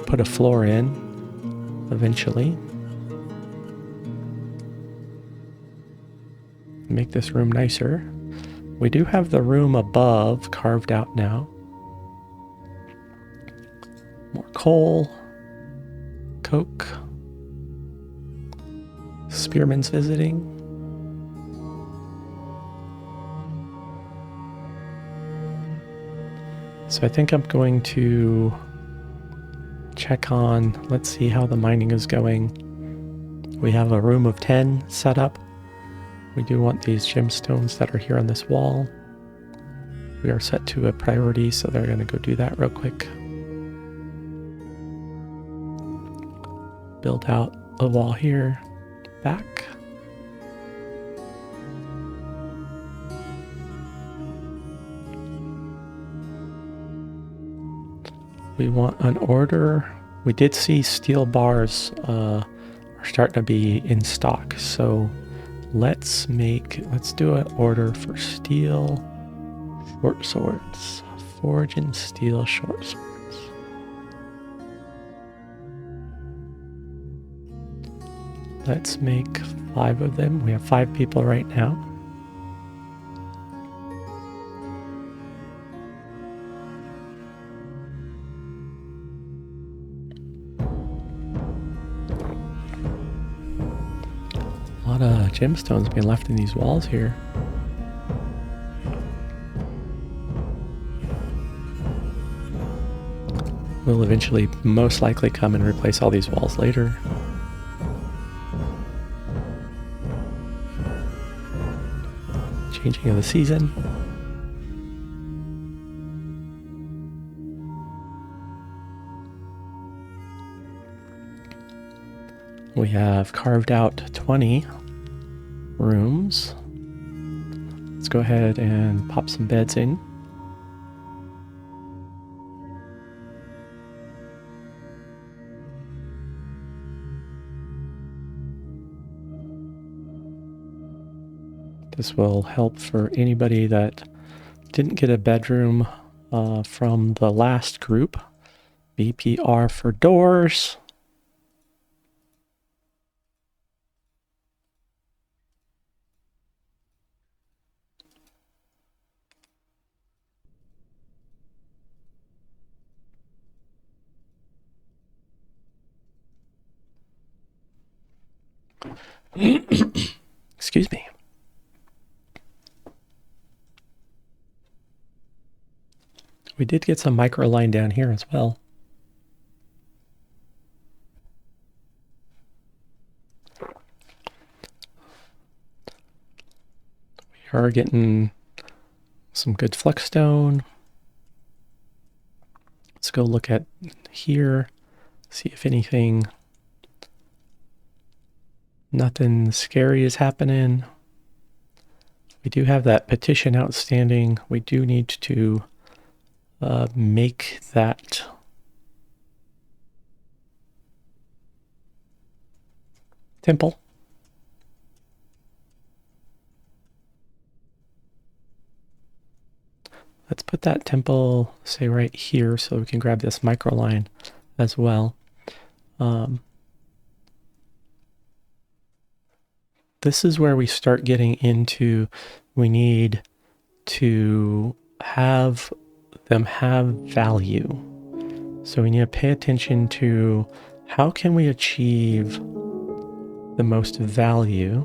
put a floor in eventually. Make this room nicer. We do have the room above carved out now. More coal. Coke. Spearman's visiting. So I think I'm going to check on, let's see how the mining is going. We have a room of 10 set up. We do want these gemstones that are here on this wall. We are set to a priority, so they're going to go do that real quick. Build out a wall here, back. We want an order. We did see steel bars are starting to be in stock, so let's do an order for steel short swords. Forge and steel short swords. Let's make 5 of them. We have 5 people right now. A lot of gemstones being left in these walls here. We'll eventually most likely come and replace all these walls later. Changing of the season. We have carved out 20 rooms. Let's go ahead and pop some beds in. This will help for anybody that didn't get a bedroom from the last group. BPR for doors. Excuse me. We did get some micro line down here as well. We are getting some good flexstone. Let's go look at here, see if nothing scary is happening. We do have that petition outstanding. We do need to make that temple. Let's put that temple, say, right here so we can grab this micro line as well. This is where we start getting into, we need to have them have value. So we need to pay attention to how can we achieve the most value.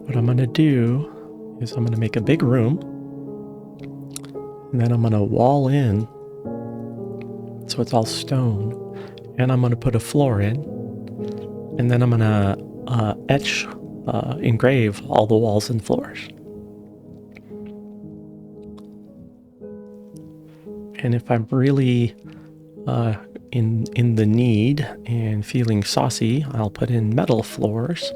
What I'm going to do is I'm going to make a big room, and then I'm going to wall in so it's all stone, and I'm going to put a floor in, and then I'm going to engrave all the walls and floors. And if I'm really in the need and feeling saucy, I'll put in metal floors,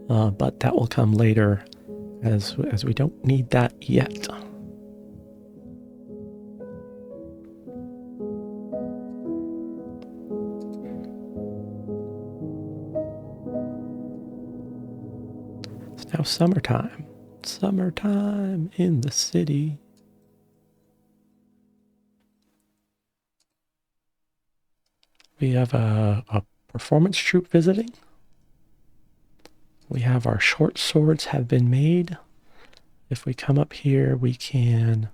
but that will come later as we don't need that yet. It's now summertime. Summertime in the city. We have a performance troupe visiting. We have our short swords have been made. If we come up here, we can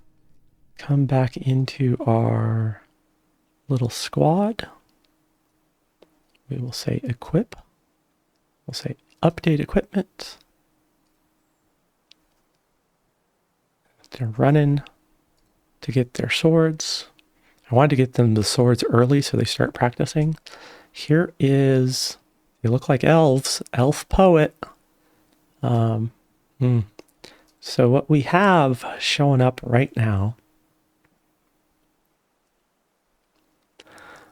come back into our little squad. We will say equip. We'll say update equipment. They're running to get their swords. I wanted to get them the swords early so they start practicing. Here is, they look like elves, elf poet. So what we have showing up right now,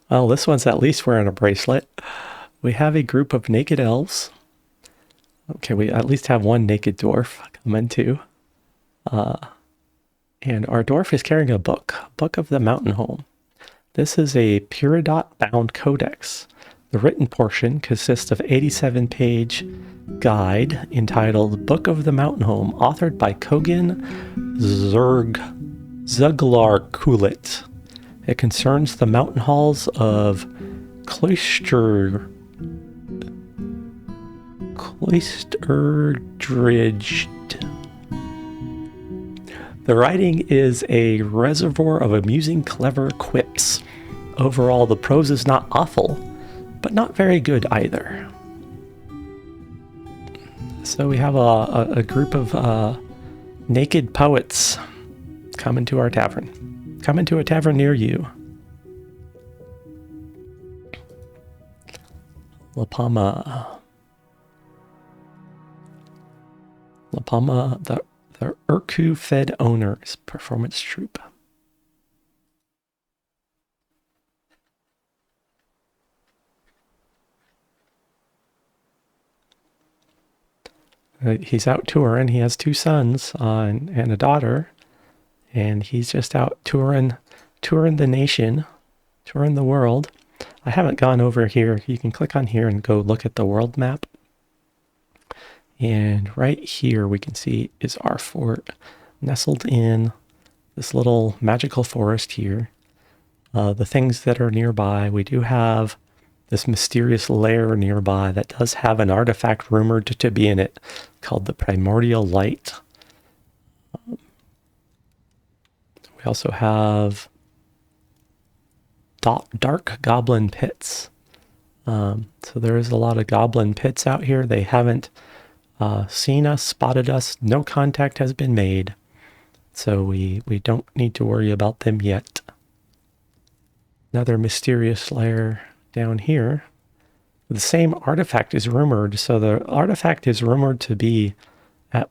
well, this one's at least wearing a bracelet. We have a group of naked elves. Okay, we at least have one naked dwarf coming too. And our dwarf is carrying a book of the mountain home. This is a Peridot-bound codex. The written portion consists of 87-page guide entitled Book of the Mountain Home, authored by Kogan Zuglar-Kulit. It concerns the mountain halls of Cloisterdridge. The writing is a reservoir of amusing, clever quips. Overall, the prose is not awful, but not very good either. So we have a group of naked poets coming to our tavern. Coming to a tavern near you. La Palma, the Urku Fed Owners Performance Troupe. He's out touring. He has 2 sons and a daughter, and he's just out touring the nation, touring the world. I haven't gone over here. You can click on here and go look at the world map. And right here we can see is our fort, nestled in this little magical forest here. The things that are nearby, we do have this mysterious lair nearby that does have an artifact rumored to be in it called the Primordial Light. We also have dark goblin pits. So there is a lot of goblin pits out here. They haven't seen us, spotted us. No contact has been made. So we don't need to worry about them yet. Another mysterious lair down here. The same artifact is rumored. So the artifact is rumored to be at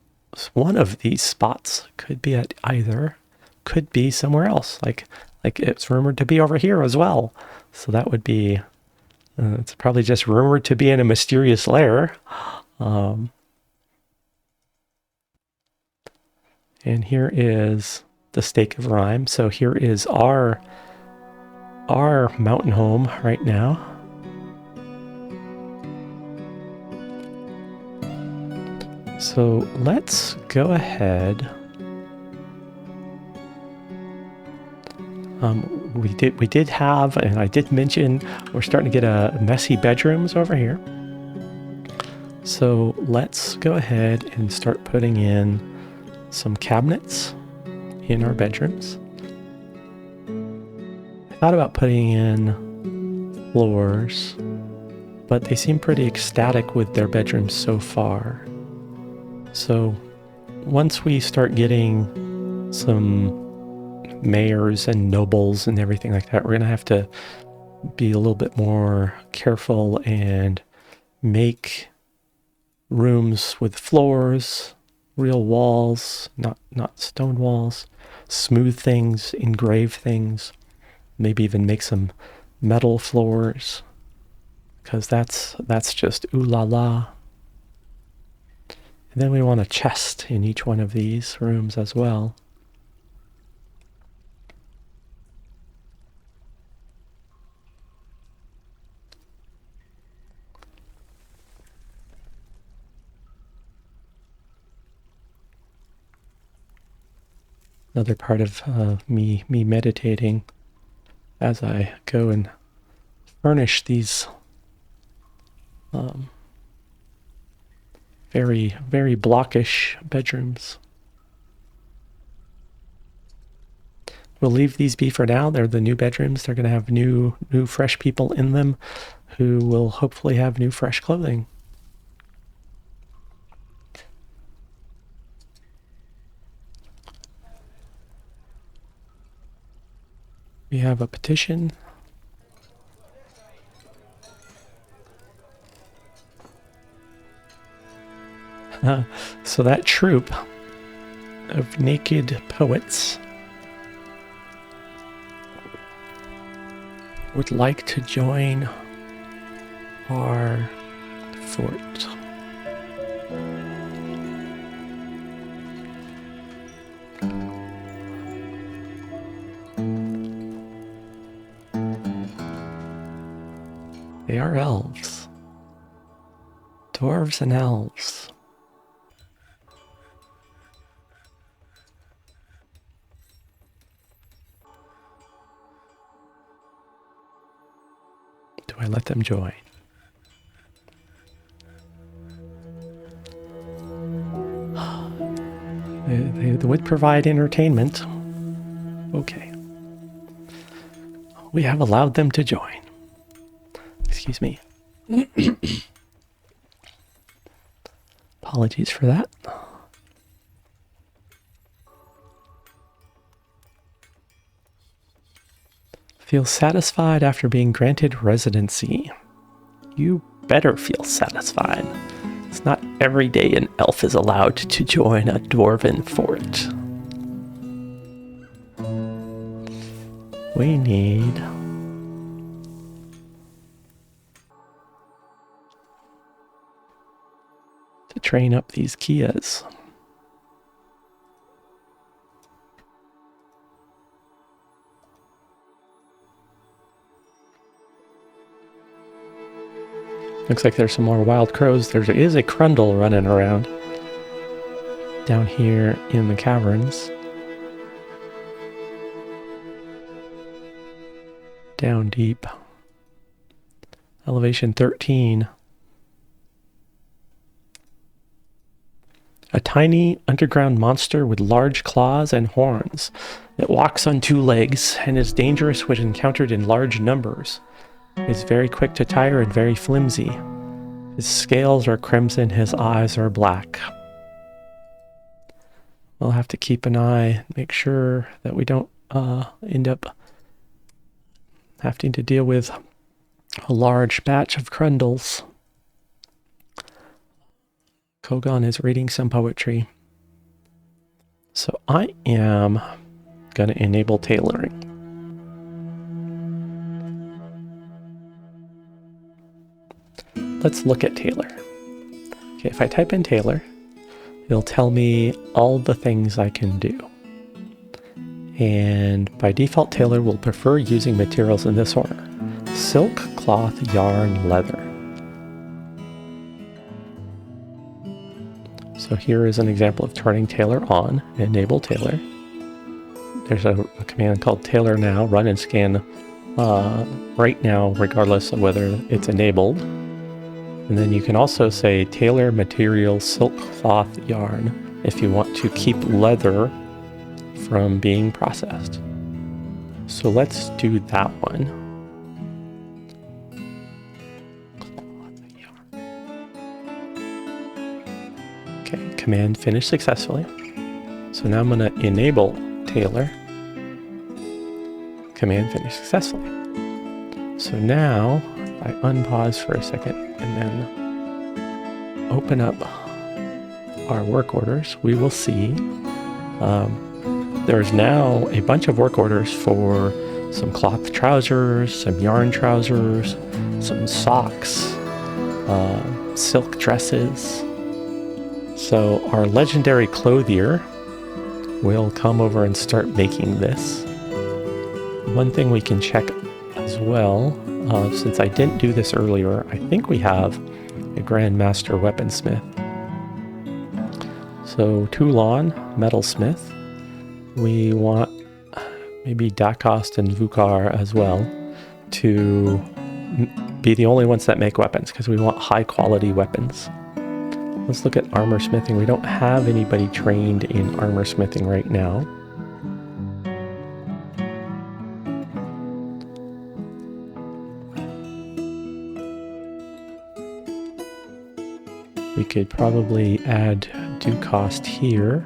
one of these spots. Could be at either. Could be somewhere else. Like it's rumored to be over here as well. So that would be, it's probably just rumored to be in a mysterious lair. And here is the Stake of Rhyme. So here is our mountain home right now. So let's go ahead. We did have, and I did mention, we're starting to get a messy bedrooms over here. So let's go ahead and start putting in some cabinets in our bedrooms. I thought about putting in floors, but they seem pretty ecstatic with their bedrooms so far. So once we start getting some mayors and nobles and everything like that, we're going to have to be a little bit more careful and make rooms with floors, real walls, not stone walls, smooth things, engrave things, maybe even make some metal floors, because that's just ooh la la. And then we want a chest in each one of these rooms as well. Another part of me meditating as I go and furnish these very, very blockish bedrooms. We'll leave these be for now. They're the new bedrooms. They're going to have new fresh people in them who will hopefully have new fresh clothing. We have a petition. So that troupe of naked poets would like to join our fort. They are elves. Dwarves and elves. Do I let them join? They would provide entertainment. Okay. We have allowed them to join. Excuse me. Apologies for that. Feel satisfied after being granted residency. You better feel satisfied. It's not every day an elf is allowed to join a dwarven fort. We need to train up these Kias. Looks like there's some more wild crows. There is a Crundle running around down here in the caverns. Down deep. Elevation 13. A tiny underground monster with large claws and horns. It walks on two legs and is dangerous when encountered in large numbers. Is very quick to tire and very flimsy. His scales are crimson, his eyes are black. We'll have to keep an eye, make sure that we don't end up having to deal with a large batch of Crundles. Kogon is reading some poetry. So I am going to enable tailoring. Let's look at Tailor. Okay, if I type in Tailor, it'll tell me all the things I can do. And by default, Tailor will prefer using materials in this order: silk, cloth, yarn, leather. So here is an example of turning Tailor on. Enable Tailor. there's a command called tailor now, run and scan right now, regardless of whether it's enabled. And then you can also say tailor material silk cloth yarn if you want to keep leather from being processed. So let's do that one. Cloth yarn. Okay, command finished successfully. So now I'm going to enable tailor. Command finished successfully. So now I unpause for a second and then open up our work orders. We will see there's now a bunch of work orders for some cloth trousers, some yarn trousers, some socks, silk dresses. So our legendary clothier will come over and start making this. One thing we can check as well, since I didn't do this earlier, I think we have a Grandmaster Weaponsmith. So Toulon, Metalsmith. We want maybe Dacost and Vukar as well to be the only ones that make weapons, because we want high quality weapons. Let's look at armor smithing. We don't have anybody trained in armor smithing right now. We could probably add Ducost here.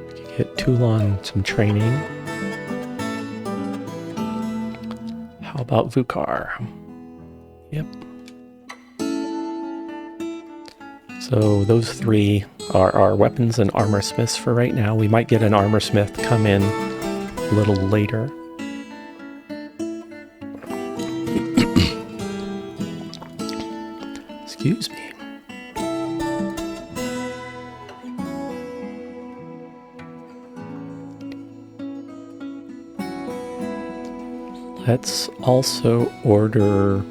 We could get Toulon some training. How about Vukar? Yep. So those three are our weapons and armor smiths for right now. We might get an armor smith come in a little later. Excuse me. Let's also order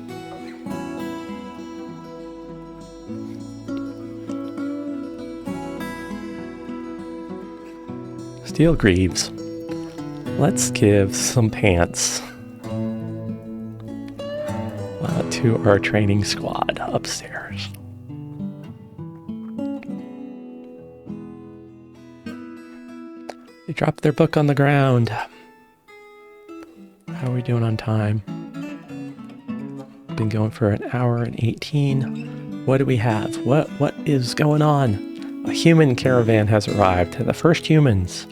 steel greaves. Let's give some pants to our training squad upstairs. They dropped their book on the ground. How are we doing on time? Been going for an hour and 18. What do we have? What is going on? A human caravan has arrived. The first humans.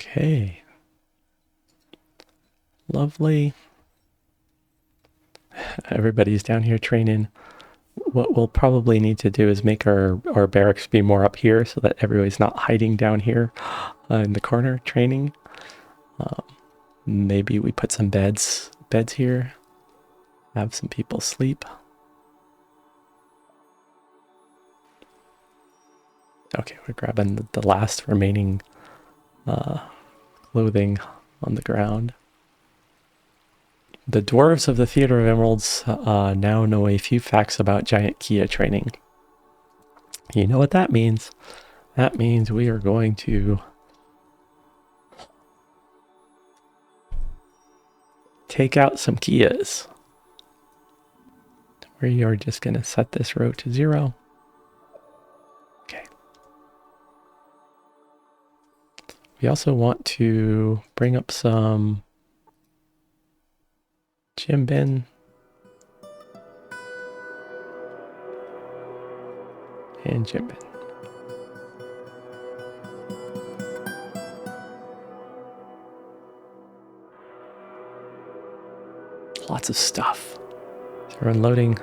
Okay. Lovely. Everybody's down here training. What we'll probably need to do is make our barracks be more up here so that everybody's not hiding down here in the corner training. Maybe we put some beds here. Have some people sleep. Okay, we're grabbing the last remaining clothing on the ground. The dwarves of the Theater of Emeralds now know a few facts about giant Kia training. You know what that means? That means we are going to take out some Kias. We are just going to set this row to 0. Okay. We also want to bring up some Jimbin and Jimbin. Lots of stuff. So we're unloading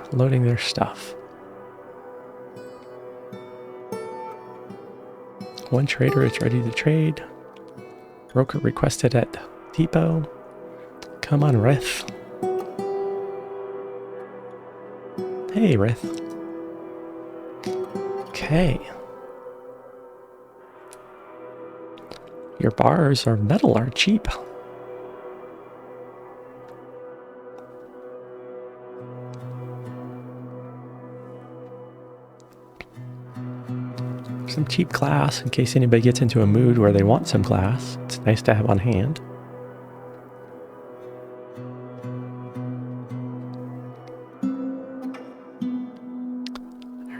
their stuff. One trader is ready to trade. Broker requested at depot. Come on, Rith. Hey, Rith. Okay. Your bars of metal are cheap. Some cheap glass in case anybody gets into a mood where they want some glass. It's nice to have on hand.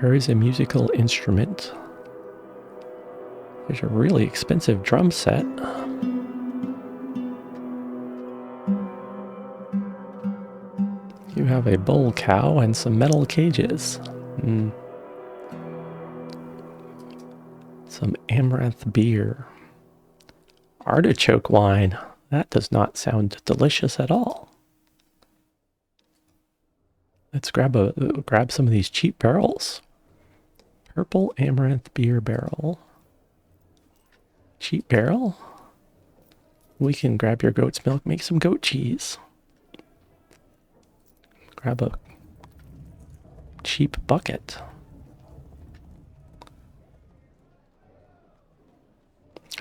Here is a musical instrument. There's a really expensive drum set. You have a bull cow and some metal cages. Some amaranth beer. Artichoke wine. That does not sound delicious at all. Let's grab some of these cheap barrels. Purple amaranth beer barrel. Cheap barrel. We can grab your goat's milk, make some goat cheese. Grab a cheap bucket.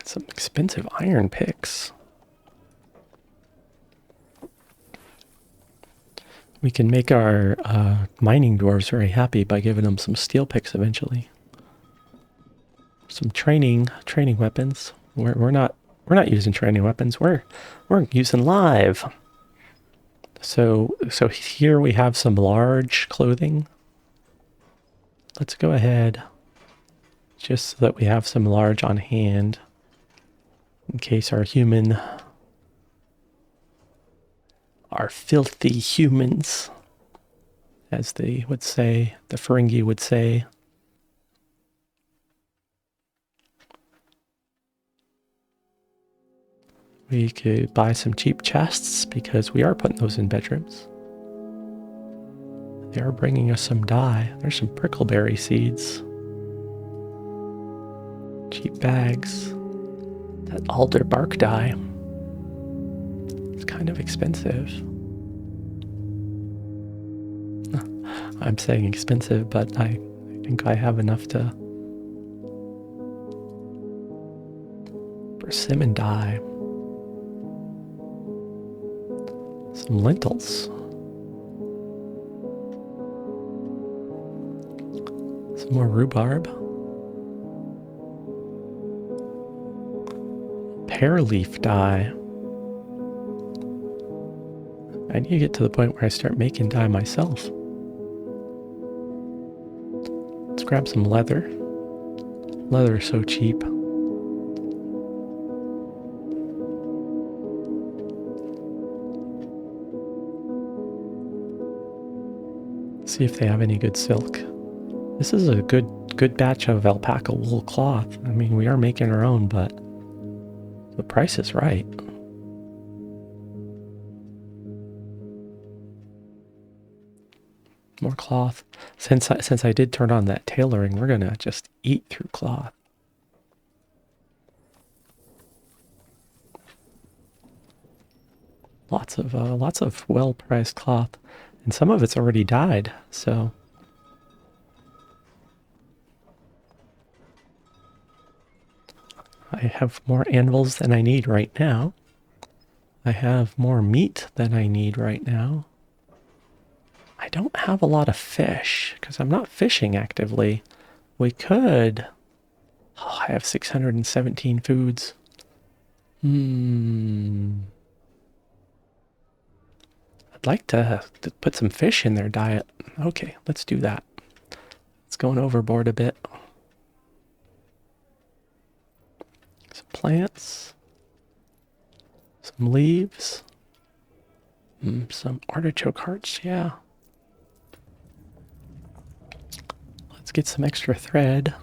Some expensive iron picks. We can make our mining dwarves very happy by giving them some steel picks eventually. Some training weapons. We're not using training weapons. We're using live. So here we have some large clothing. Let's go ahead, just so that we have some large on hand, in case our filthy humans, as they would say, the Ferengi would say. We could buy some cheap chests because we are putting those in bedrooms. They are bringing us some dye. There's some prickleberry seeds. Cheap bags. That alder bark dye. It's kind of expensive. I'm saying expensive, but I think I have enough to persimmon dye. Some lentils. Some more rhubarb. Pear leaf dye. I need to get to the point where I start making dye myself. Let's grab some leather. Leather is so cheap. See if they have any good silk. This is a good batch of alpaca wool cloth. I mean, we are making our own, but the price is right. More cloth. Since I did turn on that tailoring, we're gonna just eat through cloth. Lots of well-priced cloth, and some of it's already dyed. So I have more anvils than I need right now. I have more meat than I need right now. I don't have a lot of fish because I'm not fishing actively. We could. Oh, I have 617 foods. I'd like to put some fish in their diet. Okay, let's do that. It's going overboard a bit. Some plants. Some leaves. Some artichoke hearts, yeah. Let's get some extra thread.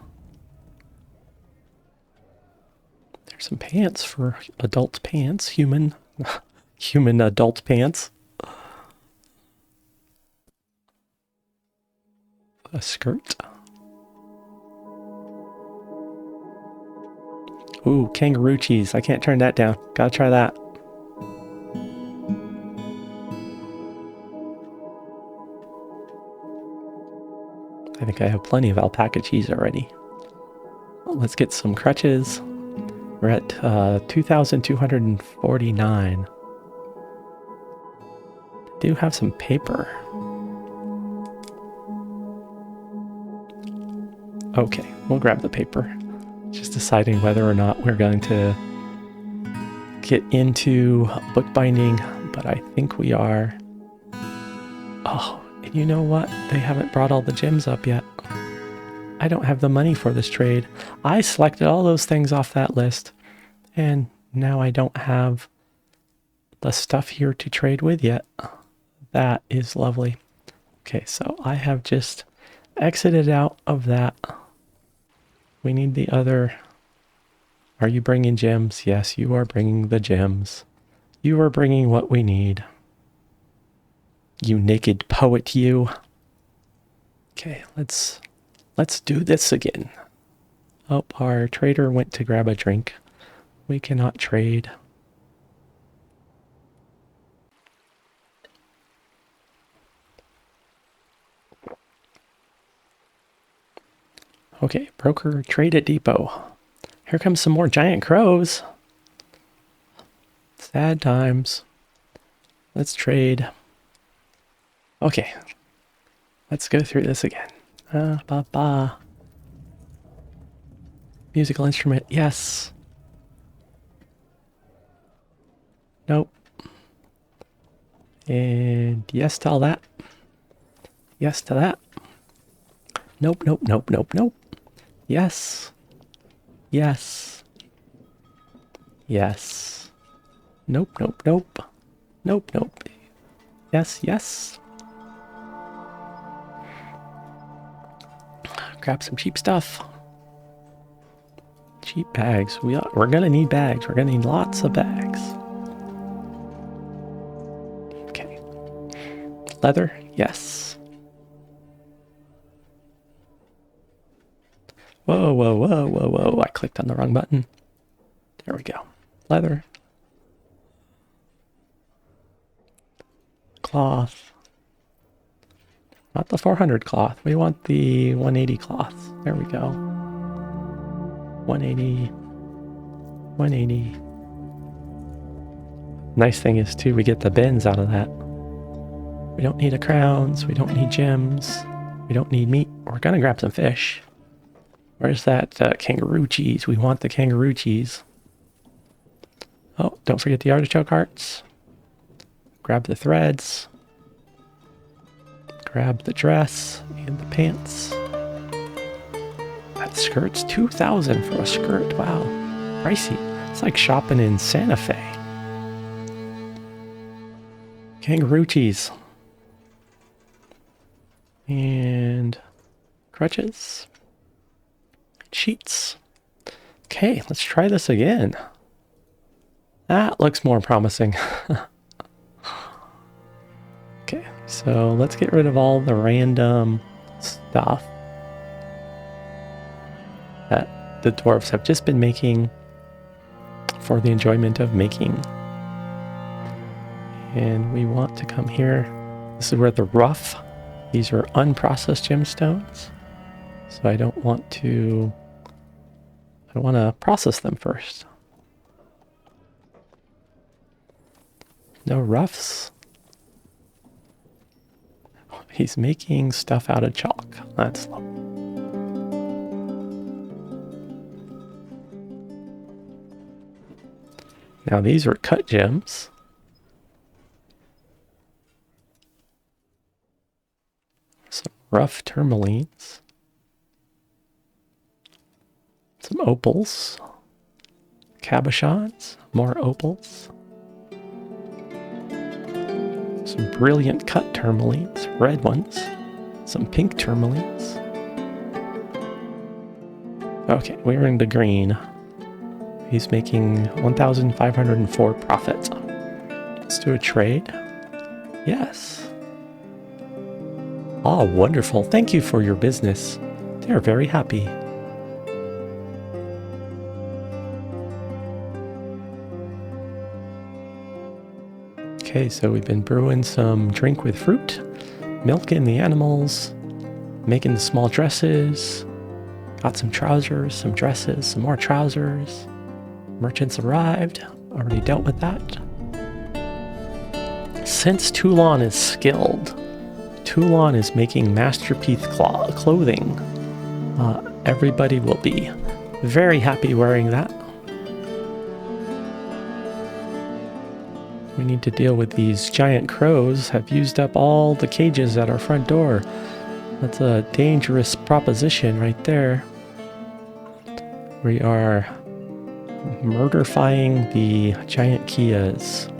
There's some pants for adult pants, human adult pants. A skirt. Ooh, kangaroo cheese. I can't turn that down. Gotta try that. I think I have plenty of alpaca cheese already. Well, let's get some crutches. We're at 2,249. Do have some paper. Okay, we'll grab the paper. Just deciding whether or not we're going to get into bookbinding, but I think we are. Oh, and you know what? They haven't brought all the gems up yet. I don't have the money for this trade. I selected all those things off that list, and now I don't have the stuff here to trade with yet. That is lovely. Okay, so I have just exited out of that. We need the other. Are you bringing gems? Yes, you are bringing the gems. You are bringing what we need. You naked poet, you. Okay, let's do this again. Oh, our trader went to grab a drink. We cannot trade. Okay, broker trade at depot. Here comes some more giant crows. Sad times. Let's trade. Okay, let's go through this again. Ba-ba. Musical instrument, yes. Nope. And yes to all that. Yes to that. Nope, nope, nope, nope, nope. Yes. Yes. Yes. Nope, nope, nope. Nope, nope. Yes, yes. Grab some cheap stuff. Cheap bags. We're gonna need bags. We're gonna need lots of bags. Okay. Leather, yes. Whoa, whoa, whoa, whoa, whoa. I clicked on the wrong button. There we go. Leather. Cloth. Not the 400 cloth. We want the 180 cloth. There we go. 180. 180. Nice thing is, too, we get the bins out of that. We don't need crowns. We don't need gems. We don't need meat. We're going to grab some fish. Where's that kangaroo cheese? We want the kangaroo cheese. Oh, don't forget the artichoke hearts. Grab the threads. Grab the dress and the pants. That skirt's 2,000 for a skirt. Wow, pricey. It's like shopping in Santa Fe. Kangaroo cheese. And crutches. Sheets. Okay, let's try this again. That looks more promising. Okay, so let's get rid of all the random stuff that the dwarves have just been making for the enjoyment of making. And we want to come here. This is where the rough, these are unprocessed gemstones. So I don't want to process them first. No roughs. He's making stuff out of chalk. That's low. Now these are cut gems. Some rough tourmalines. Some opals. Cabochons. More opals. Some brilliant cut tourmalines, red ones. Some pink tourmalines. Okay, we're in the green. He's making 1,504 profit. Let's do a trade. Yes. Oh, wonderful. Thank you for your business. They're very happy. Okay, so we've been brewing some drink with fruit, milking the animals, making the small dresses, got some trousers, some dresses, some more trousers. Merchants arrived. Already dealt with that. Since Toulon is skilled, Toulon is making masterpiece clothing. Everybody will be very happy wearing that. We need to deal with these giant crows. Have used up all the cages at our front door. That's a dangerous proposition right there. We are murderfying the giant Kias.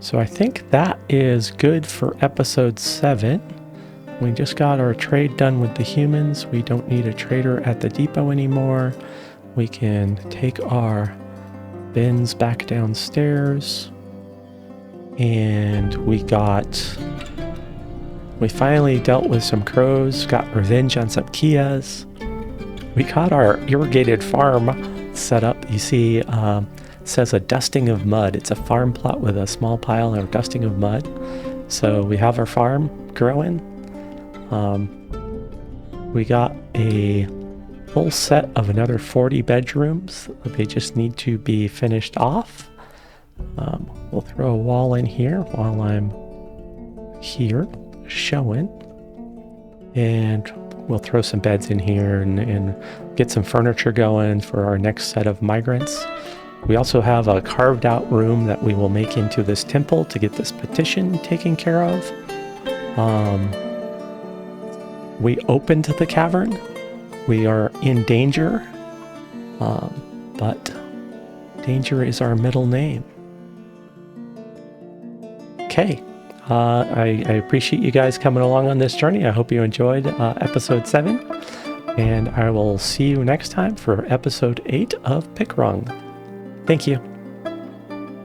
So I think that is good for episode 7. We just got our trade done with the humans. We don't need a trader at the depot anymore. We can take our bins back downstairs. And we finally dealt with some crows, got revenge on some Kias. We got our irrigated farm set up. You see, it says a dusting of mud. It's a farm plot with a small pile and a dusting of mud. So we have our farm growing. We got a full set of another 40 bedrooms. They just need to be finished off. We'll throw a wall in here while I'm here showing. And we'll throw some beds in here and get some furniture going for our next set of migrants. We also have a carved out room that we will make into this temple to get this petition taken care of. We opened the cavern. We are in danger, but danger is our middle name. Okay, I appreciate you guys coming along on this journey. I hope you enjoyed episode 7, and I will see you next time for episode 8 of PickWrung. Thank you.